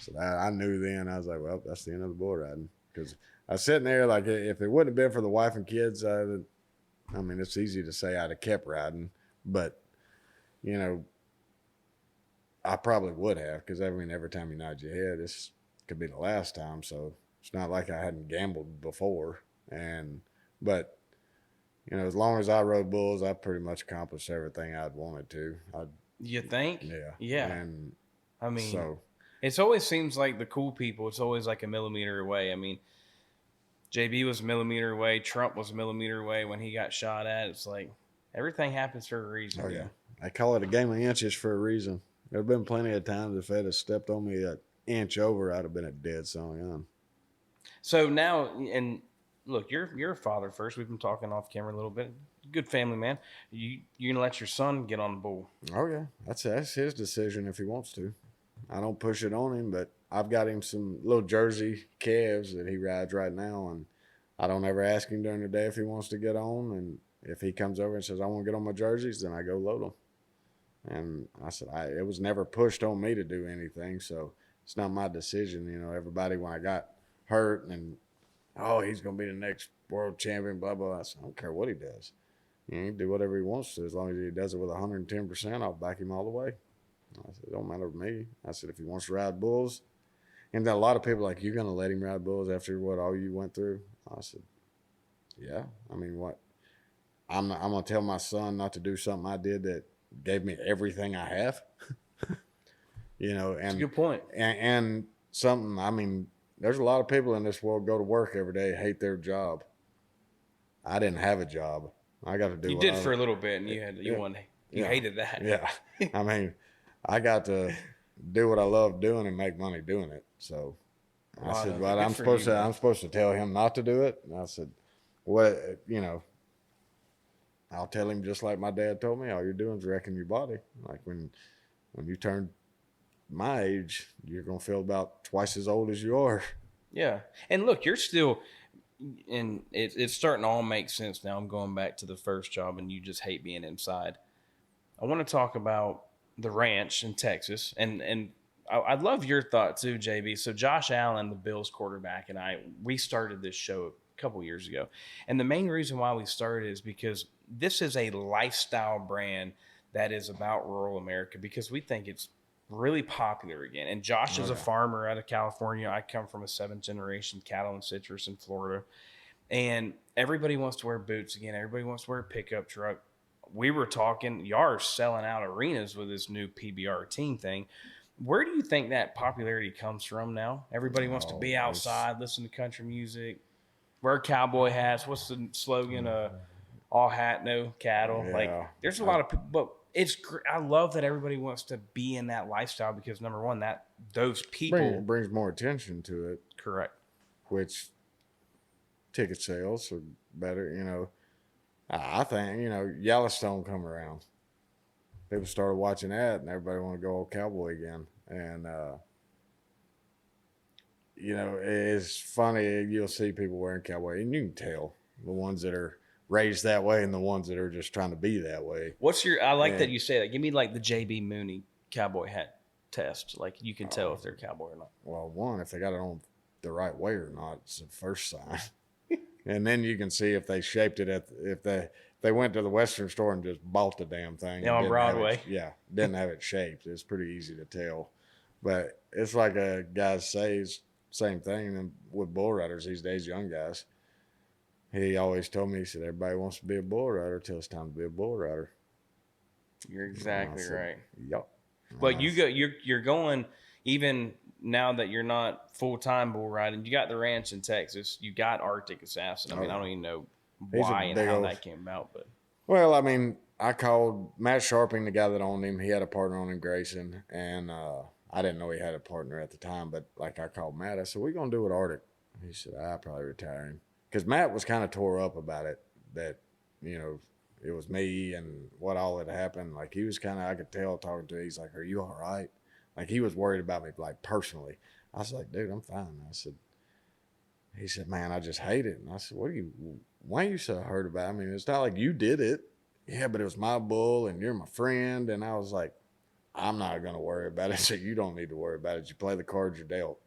so I knew then. I was like, well, that's the end of the bull riding. Because I was sitting there like, if it wouldn't have been for the wife and kids, I mean, it's easy to say I'd have kept riding. But, you know, I probably would have, because I mean, every time you nod your head, this could be the last time. So it's not like I hadn't gambled before. But, you know, as long as I rode bulls, I pretty much accomplished everything I'd wanted to. You think? Yeah. Yeah. And I mean, so it always seems like the cool people, it's always like a millimeter away. I mean, JB was a millimeter away. Trump was a millimeter away when he got shot at. It's like everything happens for a reason. oh, yeah. I call it a game of inches for a reason. There have been plenty of times if they'd have stepped on me an inch over, I'd have been a dead song on. So now, and look, you're a father first. We've been talking off camera a little bit. Good family man. You gonna let your son get on the bull? Oh yeah, that's his decision if he wants to. I don't push it on him, but I've got him some little Jersey calves that he rides right now, and I don't ever ask him during the day if he wants to get on. And if he comes over and says I want to get on my jerseys, then I go load them. And I said it was never pushed on me to do anything, so it's not my decision. You know, everybody when I got hurt and he's gonna be the next world champion, blah blah. I said I don't care what he does. He can do whatever he wants to as long as he does it with 110%. I'll back him all the way. I said it don't matter to me. I said if he wants to ride bulls, and then a lot of people are like, you're gonna let him ride bulls after what all you went through? I said, yeah. I mean, what? I'm gonna tell my son not to do something I did that gave me everything I have. You know, and that's a good point. And something. I mean, there's a lot of people in this world go to work every day, hate their job. I didn't have a job. I got to do. You did for a little bit, and you hated that. Yeah, I mean, I got to do what I love doing and make money doing it. So I said, "Well, I'm supposed to tell him not to do it." And I said, "What? You know, I'll tell him just like my dad told me. All you're doing is wrecking your body. Like when you turn my age, you're gonna feel about twice as old as you are." Yeah, and look, you're still. And it's starting to all make sense now. I'm going back to the first job, and you just hate being inside. I want to talk about the ranch in Texas, and I'd love your thought too, JB. So Josh Allen, the Bills quarterback, and we started this show a couple years ago, and the main reason why we started is because this is a lifestyle brand that is about rural America, because we think it's really popular again. And Josh is a farmer out of California. I come from a 7th generation cattle and citrus in Florida. And everybody wants to wear boots again. Everybody wants to wear a pickup truck. We were talking, y'all are selling out arenas with this new PBR team thing. Where do you think that popularity comes from now? Everybody wants to be outside, listen to country music, wear cowboy hats. What's the slogan? All hat, no cattle. Yeah. Like, there's a lot of people, but I love that everybody wants to be in that lifestyle because number one, that those people brings more attention to it. Correct. Which ticket sales are better. You know, I think Yellowstone come around. People started watching that, and everybody want to go all cowboy again. And it's funny. You'll see people wearing cowboy, and you can tell the ones that are raised that way and the ones that are just trying to be that way. I like that you say that. Give me like the JB Mooney cowboy hat test. Like you can tell if they're cowboy or not. Well, one, if they got it on the right way or not, it's the first sign. And then you can see if they shaped it if they went to the Western store and just bought the damn thing. Yeah, on Broadway. Didn't have it shaped. It's pretty easy to tell. But it's like a guy says, same thing with bull riders these days, young guys. He always told me, he said, everybody wants to be a bull rider till it's time to be a bull rider. You're exactly right. Yep. But you're going, even now that you're not full-time bull riding, you got the ranch in Texas, you got Arctic Assassin. I mean, I don't even know why and how that came about, but. Well, I mean, I called Matt Sharping, the guy that owned him. He had a partner on him, Grayson, and I didn't know he had a partner at the time, but like I called Matt, I said, what are you going to do with Arctic? He said, I'll probably retire him. Because Matt was kind of tore up about it, that, it was me and what all had happened. Like he was kind of, I could tell talking to him, he's like, "Are you all right?" Like he was worried about me, like personally. I was like, "Dude, I'm fine." I said, he said, "Man, I just hate it." And I said, why are you so hurt about it? I mean, it's not like you did it. Yeah, but it was my bull and you're my friend. And I was like, I'm not going to worry about it. So you don't need to worry about it. You play the cards you're dealt.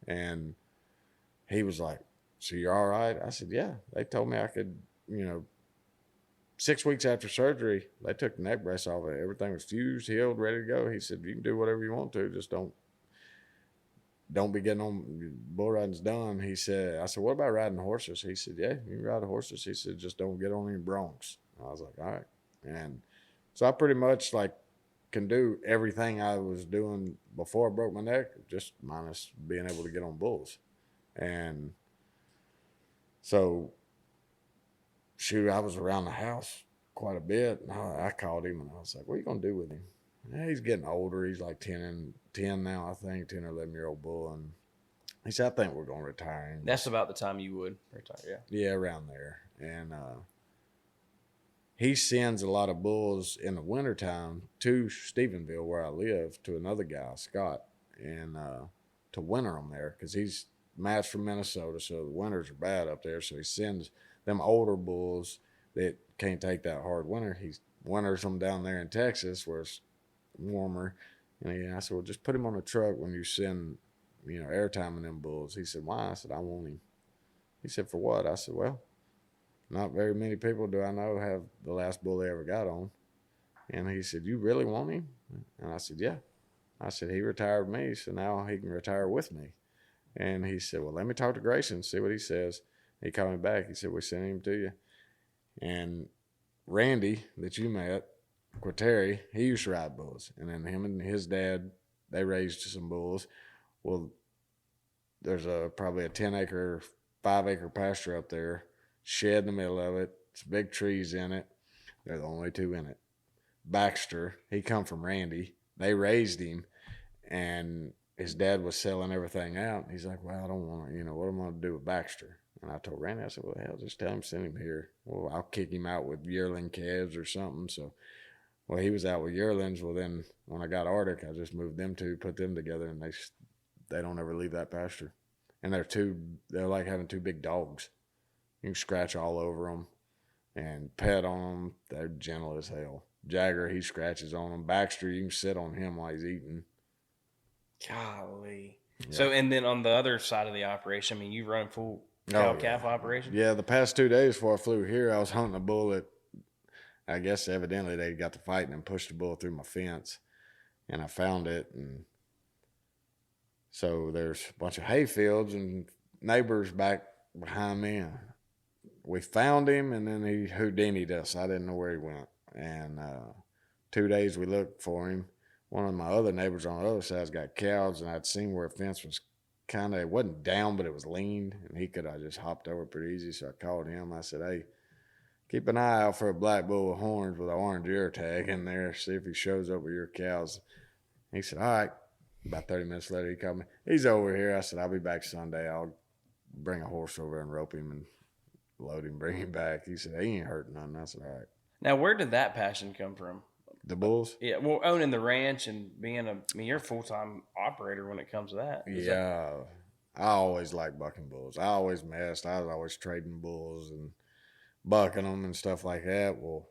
And he was like, "So you're all right?" I said, "Yeah." They told me I could, 6 weeks after surgery, they took the neck brace off it. Everything was fused, healed, ready to go. He said, "You can do whatever you want to. Just don't be getting on, bull riding's done." He said, I said, "What about riding horses?" He said, "Yeah, you can ride horses." He said, "Just don't get on any broncs." I was like, "All right." And so I pretty much like can do everything I was doing before I broke my neck, just minus being able to get on bulls. And so, shoot, I was around the house quite a bit. And I called him and I was like, "What are you going to do with him?" "Yeah, he's getting older. He's like 10 now, I think, 10 or 11-year-old bull." And he said, "I think we're going to retire him." That's about the time you would retire, yeah. Yeah, around there. And he sends a lot of bulls in the wintertime to Stephenville, where I live, to another guy, Scott, and to winter them there because he's Matt's from Minnesota, so the winters are bad up there. So he sends them older bulls that can't take that hard winter. He winters them down there in Texas where it's warmer. And I said, "Well, just put him on a truck when you send, airtime in them bulls." He said, "Why?" I said, "I want him." He said, "For what?" I said, "Well, not very many people do I know have the last bull they ever got on." And he said, "You really want him?" And I said, "Yeah." I said, "He retired me, so now he can retire with me." And he said, "Well, let me talk to Grayson, see what he says." He called me back. He said, "We sent him to you." And Randy, that you met, Quateri, he used to ride bulls. And then him and his dad, they raised some bulls. Well, there's probably a 10-acre, 5-acre pasture up there, shed in the middle of it. It's big trees in it. They're the only two in it. Baxter, he come from Randy. They raised him, and his dad was selling everything out. He's like, "Well, I don't want to, what am I going to do with Baxter?" And I told Randy, I said, "Well, hell, just tell him, send him here. Well, I'll kick him out with yearling calves or something." So, well, he was out with yearlings. Well, then when I got Arctic, I just moved them two, put them together, and they don't ever leave that pasture. And they're like having two big dogs. You can scratch all over them and pet on them. They're gentle as hell. Jagger, he scratches on them. Baxter, you can sit on him while he's eating. Golly. Yeah. So, and then on the other side of the operation, I mean, you run full cow-calf operation? Yeah, the past 2 days before I flew here, I was hunting a bull that I guess evidently they got to fighting and pushed the bull through my fence. And I found it. And so there's a bunch of hay fields and neighbors back behind me. And we found him, and then he Houdini'd us. I didn't know where he went. And 2 days we looked for him. One of my other neighbors on the other side's got cows, and I'd seen where a fence was it wasn't down, but it was leaned, and he could have just hopped over pretty easy. So I called him. I said, "Hey, keep an eye out for a black bull with horns with an orange ear tag in there. See if he shows up with your cows." He said, "All right." About 30 minutes later, he called me. "He's over here." I said, "I'll be back Sunday. I'll bring a horse over and rope him and load him, bring him back." He said, "He ain't hurting nothing." I said, "All right." Now, where did that passion come from? The bulls? Yeah, well, owning the ranch and you're a full-time operator when it comes to that. I always liked bucking bulls. I always messed. I was always trading bulls and bucking them and stuff like that. Well,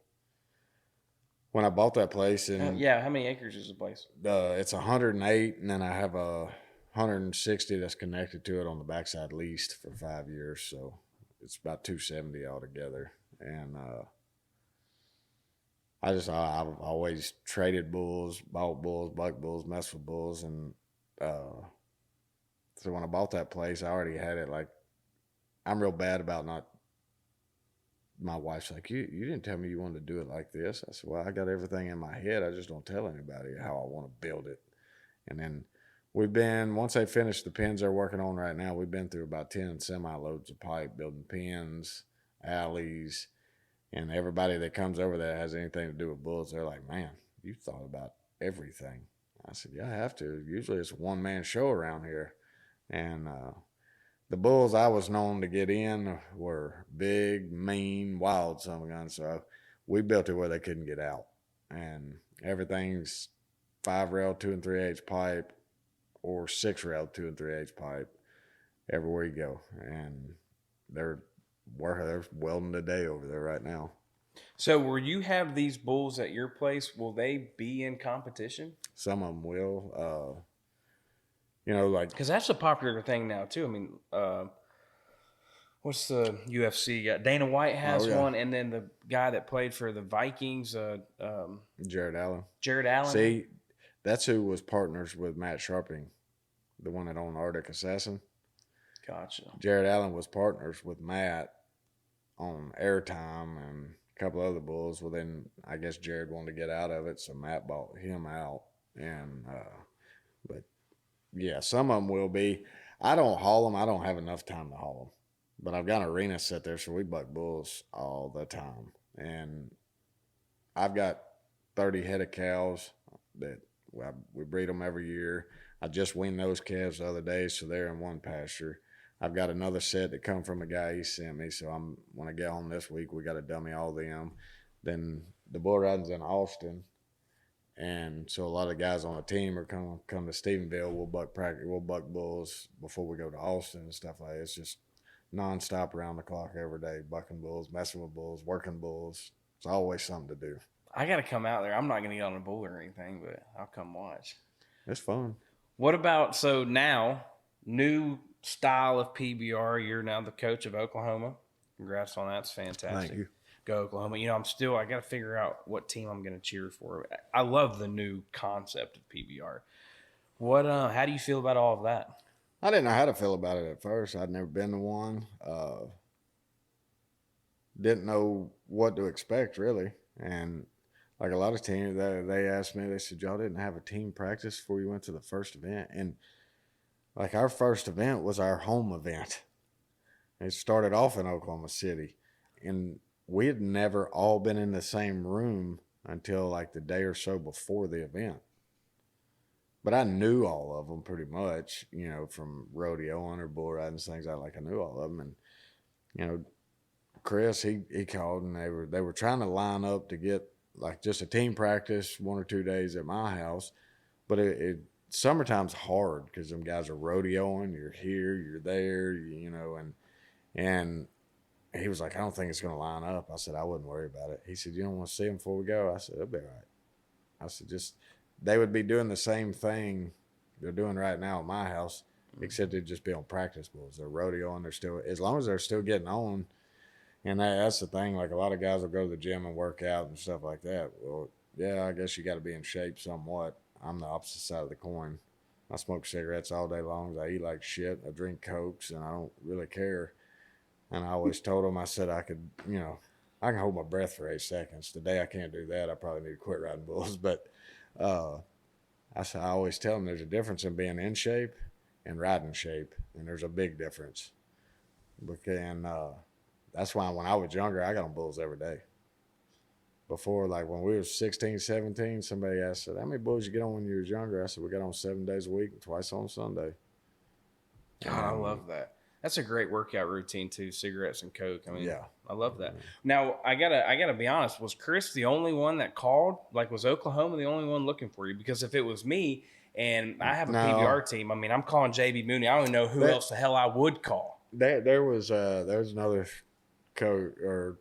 when I bought that place, and how many acres is the place? it's 108, and then I have a 160 that's connected to it on the backside leased for 5 years, so it's about 270 altogether. And I've always traded bulls, bought bulls, bucked bulls, messed with bulls, and so when I bought that place, I already had it. Like, I'm real bad about not. My wife's like, you didn't tell me you wanted to do it like this. I said, "Well, I got everything in my head. I just don't tell anybody how I want to build it." And then once they finish the pens they're working on right now, we've been through about 10 semi-loads of pipe, building pens, alleys, and everybody that comes over that has anything to do with bulls, they're like, "Man, you thought about everything." I said, "Yeah, I have to. Usually it's a one-man show around here." And the bulls I was known to get in were big, mean, wild son of a gun. So we built it where they couldn't get out, and everything's 5 rail 2 3/8 pipe or 6 rail 2 3/8 pipe everywhere you go, and they're they're welding today over there right now. So, where you have these bulls at your place, will they be in competition? Some of them will. Like Because that's a popular thing now too. I mean, what's the UFC got? Dana White has one, and then the guy that played for the Vikings, Jared Allen. Jared Allen. See, that's who was partners with Matt Sharping, the one that owned Arctic Assassin. Gotcha. Jared Allen was partners with Matt on Airtime and a couple other bulls. Well, then I guess Jared wanted to get out of it, so Matt bought him out. And but yeah, some of them will be. I don't haul them. I don't have enough time to haul them. But I've got an arena set there, so we buck bulls all the time. And I've got 30 head of cows that we breed them every year. I just weaned those calves the other day, so they're in one pasture. I've got another set that come from a guy he sent me, so when I get home this week, we got to dummy all them. Then the bull riding's in Austin, and so a lot of guys on the team are come to Stephenville. We'll buck bulls before we go to Austin and stuff like that. It's just nonstop around the clock every day, bucking bulls, messing with bulls, working bulls. It's always something to do. I got to come out there. I'm not going to get on a bull or anything, but I'll come watch. It's fun. What about, so now, new style of PBR, you're now the coach of Oklahoma. Congrats on that. It's fantastic. Thank you. Go Oklahoma. I got to figure out what team I'm going to cheer for. I love the new concept of PBR. How do you feel about all of that? I didn't know how to feel about it at first. I'd never been to one. Didn't know what to expect, really. And like a lot of teams, they asked me, they said, y'all didn't have a team practice before you went to the first event. And like our first event was our home event. It started off in Oklahoma City. And we had never all been in the same room until like the day or so before the event. But I knew all of them pretty much, from rodeoing or bull riding things. I knew all of them. And, Chris, he called, and they were trying to line up to get like just a team practice 1 or 2 days at my house. But summertime's hard because them guys are rodeoing. You're here, you're there, and he was like, I don't think it's going to line up. I said, I wouldn't worry about it. He said, you don't want to see them before we go? I said, it'll be all right. I said, they would be doing the same thing they're doing right now at my house, except they'd just be on practice bulls. They're rodeoing. They're still, as long as they're still getting on. And that's the thing. Like a lot of guys will go to the gym and work out and stuff like that. Well, yeah, I guess you got to be in shape somewhat. I'm the opposite side of the coin. I smoke cigarettes all day long. I eat like shit. I drink Cokes, and I don't really care. And I always told them, I said I could, I can hold my breath for 8 seconds. Today I can't do that. I probably need to quit riding bulls. But I always tell them there's a difference in being in shape and riding shape, and there's a big difference. And that's why when I was younger, I got on bulls every day. Before, like when we were 16, 17, somebody asked, how many bulls you get on when you was younger? I said, we got on 7 days a week and twice on Sunday. God, I love that. That's a great workout routine too. Cigarettes and Coke. I mean, yeah, I love that. Now I gotta be honest. Was Chris the only one that called? Like, was Oklahoma the only one looking for you? Because if it was me and I have a PBR team, I mean, I'm calling JB Mauney. I don't know who else the hell I would call. There was another coach or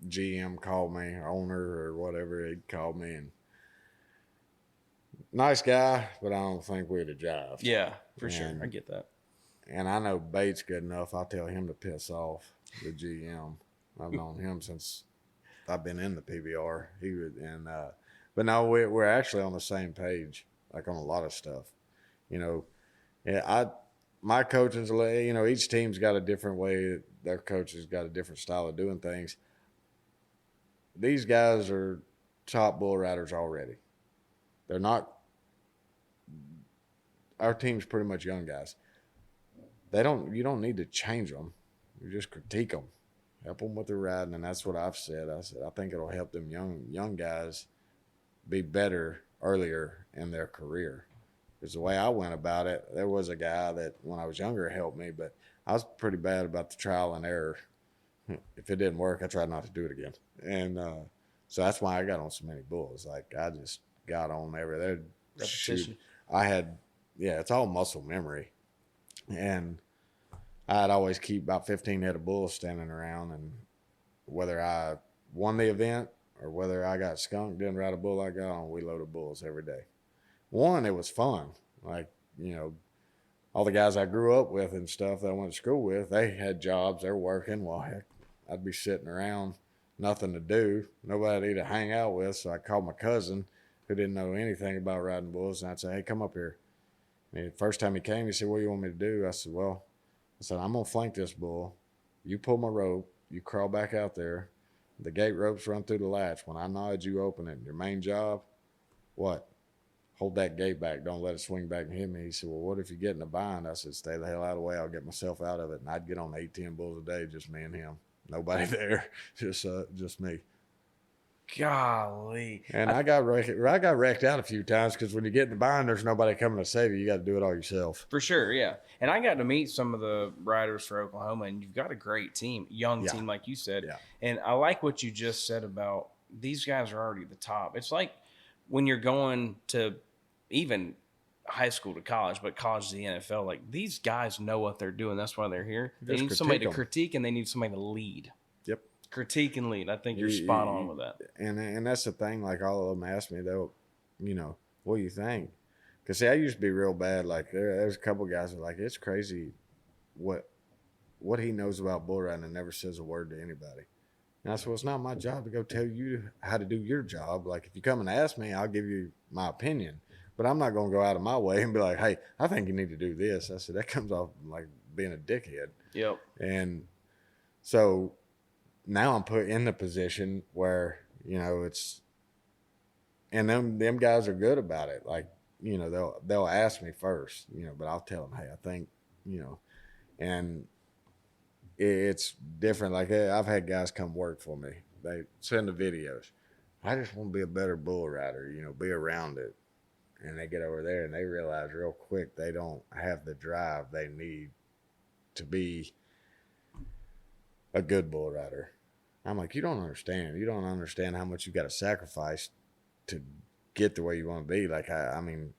GM called me, or owner or whatever. He called me, and nice guy, but I don't think we'd have jived. Yeah, for sure. I get that. And I know Bates good enough. I'll tell him to piss off, the GM. I've known him since I've been in the PBR. But no, we're actually on the same page, like on a lot of stuff. My coaching's, each team's got a different way. Their coaches got a different style of doing things. These guys are top bull riders already. They're not. Our team's pretty much young guys. You don't need to change them. You just critique them, help them with their riding, and that's what I've said. I think it'll help them young guys be better earlier in their career. Because the way I went about it, there was a guy that when I was younger helped me, but I was pretty bad about the trial and error. If it didn't work, I tried not to do it again. And So that's why I got on so many bulls. Like I just got on every shoot. Repetition. I had it's all muscle memory. And I'd always keep about 15 head of bulls standing around, and whether I won the event or whether I got skunked, didn't ride a bull I got on, we loaded bulls every day. One, it was fun. Like, all the guys I grew up with and stuff that I went to school with, they had jobs, they're working. Well, heck, I'd be sitting around, nothing to do, nobody to hang out with. So I called my cousin who didn't know anything about riding bulls, and I'd say, hey, come up here. And the first time he came, he said, what do you want me to do? I said, I'm going to flank this bull. You pull my rope, you crawl back out there. The gate ropes run through the latch. When I nod, you open it. Your main job, what? Hold that gate back. Don't let it swing back and hit me. He said, well, what if you get in a bind? I said, stay the hell out of the way. I'll get myself out of it. And I'd get on 8-10 bulls a day, just me and him. Nobody there, just me. Golly. And I got wrecked out a few times because when you get in the bind, there's nobody coming to save you. You got to do it all yourself. For sure, yeah. And I got to meet some of the riders for Oklahoma, and you've got a great team, young team, like you said. Yeah. And I like what you just said about these guys are already the top. It's like when you're going to even high school to college, but college to the NFL, like these guys know what they're doing. That's why they're here. They need somebody to critique, and they need somebody to lead. Yep. Critique and lead. I think you're spot on with that. And that's the thing. Like all of them ask me, though, what do you think? Because see, I used to be real bad. Like there's a couple guys that are like, it's crazy what he knows about bull riding and never says a word to anybody. And I said, well, it's not my job to go tell you how to do your job. Like if you come and ask me, I'll give you my opinion. But I'm not going to go out of my way and be like, hey, I think you need to do this. I said, that comes off like being a dickhead. Yep. And so now I'm put in the position where, it's, and them guys are good about it. Like, they'll ask me first, but I'll tell them, hey, I think, and it's different. Like I've had guys come work for me. They send the videos. I just want to be a better bull rider, be around it. And they get over there and they realize real quick they don't have the drive they need to be a good bull rider. I'm like, you don't understand. You don't understand how much you got to sacrifice to get the way you want to be. Like, I mean,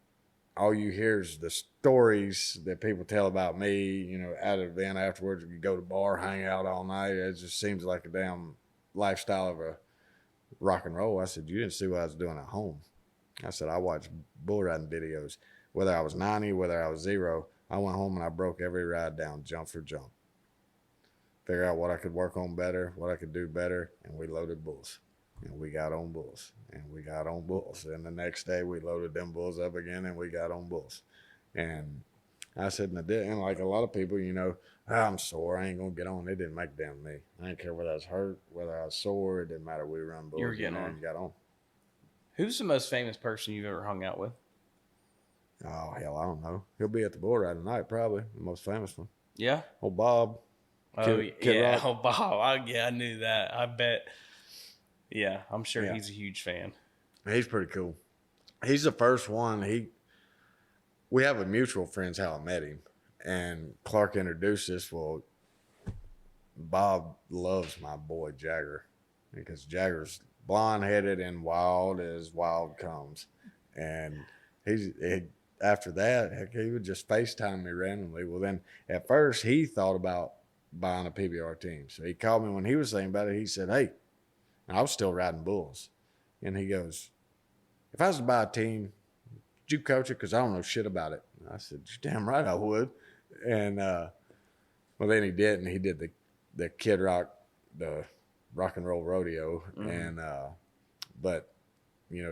all you hear is the stories that people tell about me, at an event afterwards. You go to bar, hang out all night. It just seems like a damn lifestyle of a rock and roll. I said, you didn't see what I was doing at home. I said, I watched bull riding videos. Whether I was 90, whether I was 0, I went home and I broke every ride down, jump for jump. Figure out what I could work on better, what I could do better, and we loaded bulls. And we got on bulls, and we got on bulls. And the next day we loaded them bulls up again, and we got on bulls. And I said, and like a lot of people, I'm sore, I ain't going to get on. It didn't make damn me. I didn't care whether I was hurt, whether I was sore. It didn't matter. We run bulls. You were getting on. And got on. Who's the most famous person you've ever hung out with? Oh, hell, I don't know. He'll be at the bull ride tonight, probably. The most famous one. Yeah? Oh, Bob. Kid Rock. Oh, Bob. I knew that. I bet. Yeah, I'm sure he's a huge fan. He's pretty cool. He's the first one. We have a mutual friend's how I met him. And Clark introduced us. Well, Bob loves my boy Jagger because Jagger's blonde-headed and wild as wild comes. And after that, heck, he would just FaceTime me randomly. Well, then at first he thought about buying a PBR team. So he called me when he was thinking about it. He said, hey, and I was still riding bulls. And he goes, if I was to buy a team, would you coach it? Because I don't know shit about it. And I said, you're damn right I would. And well, then he did, and he did the Kid Rock, the rock and roll rodeo. Mm-hmm. And but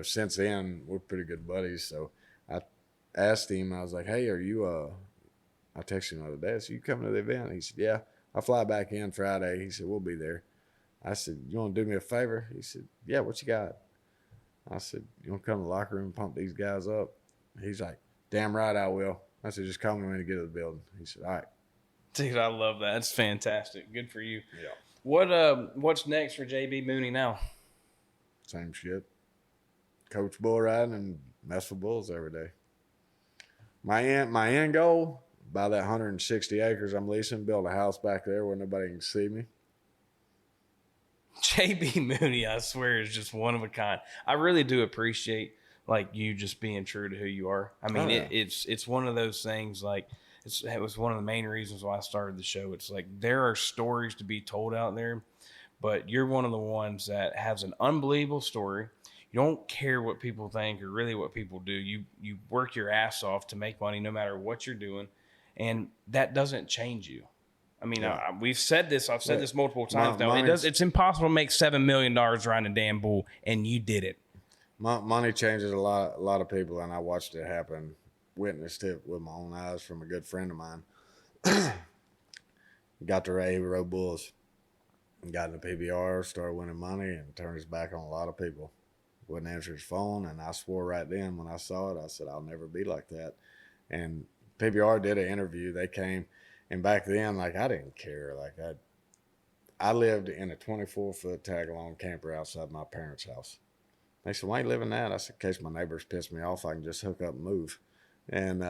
since then we're pretty good buddies. So I asked him, I was like, hey, are you I texted him the other day, so you coming to the event? He said, yeah, I'll fly back in Friday. He said, we'll be there. I said, you want to do me a favor? He said, yeah, what you got? I said, you want to come to the locker room and pump these guys up? He's like, damn right I will. I said, just call me when you get to the building. He said, all right. Dude, I love that. That's fantastic. Good for you. Yeah. What's next for JB Mauney now? Same shit. Coach bull riding and mess with bulls every day. My end goal, buy that 160 acres I'm leasing, build a house back there where nobody can see me. JB Mooney, I swear, is just one of a kind. I really do appreciate like you just being true to who you are. I mean, Oh, yeah. it's one of those things. Like it was one of the main reasons why I started the show. It's like there are stories to be told out there, but you're one of the ones that has an unbelievable story. You don't care what people think or really what people do. You work your ass off to make money no matter what you're doing, and that doesn't change you. I mean, Yeah. we've said this. I've said Yeah. this multiple times now. Money's- It's impossible to make $7 million riding a damn bull, and you did it. Money changes a lot of people, and I watched it happen, witnessed it with my own eyes from a good friend of mine. Got to he rode bulls, got in the PBR, started winning money, and turned his back on a lot of people. Wouldn't answer his phone, and I swore right then when I saw it, I said, I'll never be like that. And PBR did an interview. They came, and back then, like, I didn't care. Like, I lived in a 24-foot tag-along camper outside my parents' house. They said, why you living that? I said, in case my neighbors piss me off, I can just hook up and move. And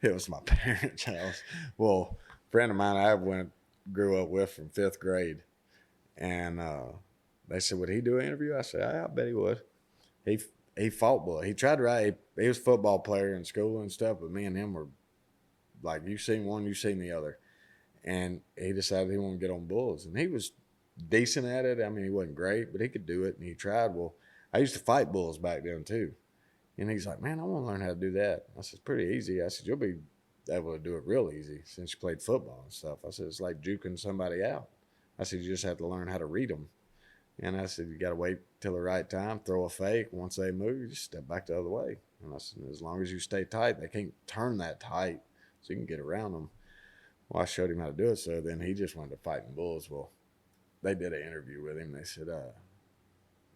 it was my parents' house. Well, a friend of mine I grew up with from 5th grade. And they said, would he do an interview? I said, yeah, I bet he would. He fought bull. He tried to ride. He was a football player in school and stuff, but me and him were like, you seen one, you seen the other. And he decided he wanted to get on bulls. And he was decent at it. I mean, he wasn't great, but he could do it. And he tried. Well, I used to fight bulls back then too. And he's like, man, I want to learn how to do that. I said, it's pretty easy. I said, you'll be able to do it real easy since you played football and stuff. I said, it's like juking somebody out. I said, you just have to learn how to read them. And I said, you got to wait till the right time, throw a fake. Once they move, you just step back the other way. And I said, as long as you stay tight, they can't turn that tight so you can get around them. Well, I showed him how to do it. So then he just went to fighting bulls. Well, they did an interview with him. They said,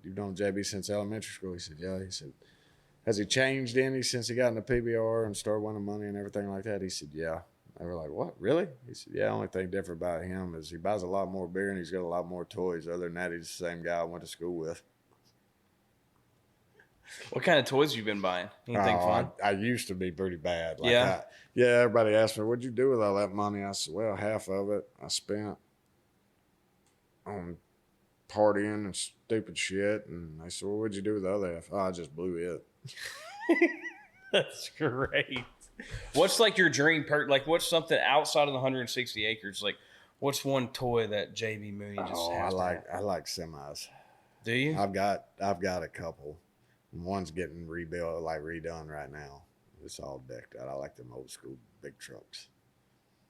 you've known JB since elementary school? He said, yeah. He said, has he changed any since he got in the PBR and started winning money and everything like that? He said, yeah. They were like, what, really? He said, yeah, the only thing different about him is he buys a lot more beer and he's got a lot more toys. Other than that, he's the same guy I went to school with. What kind of toys you been buying? Anything fun? I used to be pretty bad. Like Yeah? Everybody asked me, what'd you do with all that money? I said, well, half of it I spent on partying and stupid shit. And they said, well, what'd you do with the other half? Oh, I just blew it. That's great. What's like your dream like what's something outside of the 160 acres? Like what's one toy that JB Mooney just has? I like semis. Do you? I've got a couple. One's getting rebuilt, like redone right now. It's all decked out. I like them old school big trucks.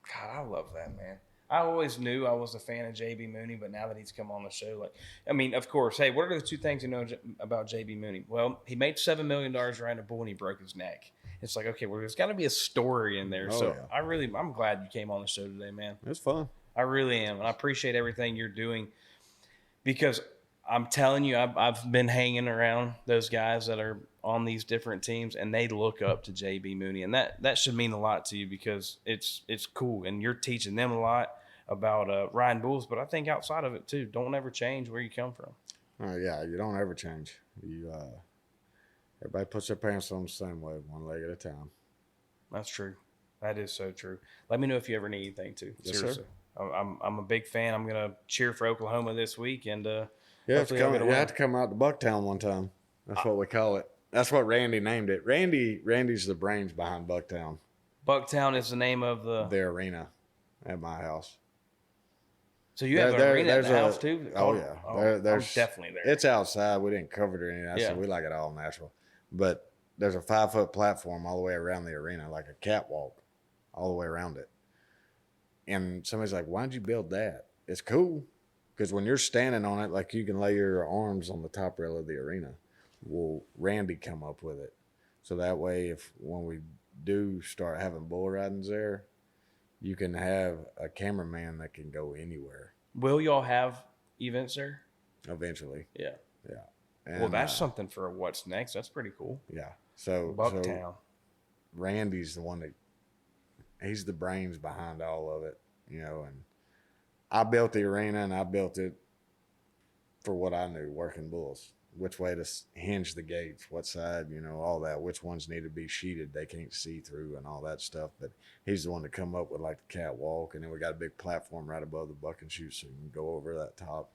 God, I love that, man. I always knew I was a fan of JB Mooney, but now that he's come on the show, like, I mean, of course, hey, what are the two things you know about JB Mooney? Well, he made $7 million riding a bull and he broke his neck. It's like, okay, well, there's got to be a story in there. Oh, So yeah. I'm glad you came on the show today, man. It's fun. I really am. And I appreciate everything you're doing because I'm telling you, I've been hanging around those guys that are on these different teams and they look up to JB Mooney. And that should mean a lot to you because it's cool. And you're teaching them a lot about riding bulls. But I think outside of it too, don't ever change where you come from. Oh, yeah, you don't ever change. Everybody puts their pants on the same way, one leg at a time. That's true. That is so true. Let me know if you ever need anything too. Yes, Seriously. sir. I'm a big fan. I'm going to cheer for Oklahoma this week. And You have hopefully to come out to Bucktown one time. That's what we call it. That's what Randy named it. Randy's the brains behind Bucktown. Bucktown is the name of The arena at my house. So you have an arena at the house too? Oh, yeah. I'm definitely there. It's outside. We didn't cover it or anything. I said we like it all natural. But there's a 5-foot platform all the way around the arena, like a catwalk all the way around it. And somebody's like, why'd you build that? It's cool. Because when you're standing on it, like you can lay your arms on the top rail of the arena. Well, Randy come up with it. So that way, when we do start having bull ridings there, you can have a cameraman that can go anywhere. Will y'all have events there? Eventually. Yeah. Yeah. And, Well, that's something for what's next. That's pretty cool. Yeah. So Bucktown. Randy's the one he's the brains behind all of it, and I built the arena and I built it for what I knew, working bulls, which way to hinge the gates, what side, all that, which ones need to be sheeted, they can't see through and all that stuff. But he's the one to come up with like the catwalk, and then we got a big platform right above the buck and shoot so you can go over that top.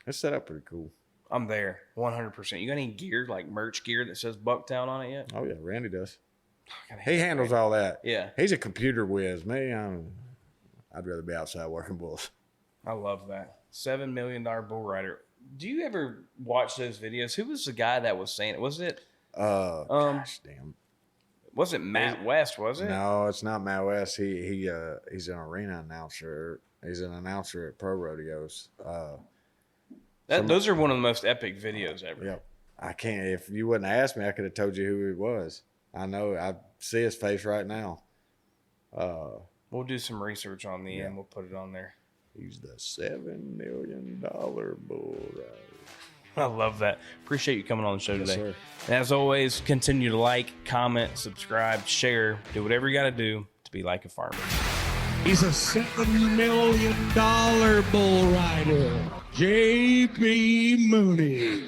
It's set up pretty cool. I'm there 100%. You got any gear, like merch gear that says Bucktown on it yet? Oh yeah, Randy does. I gotta He hit handles Randy. all that. Yeah. He's a computer whiz. Me, I'd rather be outside working bulls. I love that. $7 million bull rider. Do you ever watch those videos? Who was the guy that was saying it? Was it? Gosh damn. Was it Matt West? Was it? No, it's not Matt West. He's an arena announcer. He's an announcer at pro rodeos. Those are one of the most epic videos ever. Yep. I can't. If you wouldn't ask me, I could have told you who it was. I know. I see his face right now. We'll do some research on the end. We'll put it on there. He's the $7 million bull rider. I love that. Appreciate you coming on the show today. Sir. And as always, continue to like, comment, subscribe, share, do whatever you got to do to be like a farmer. He's a $7 million bull rider, J.P. Mauney.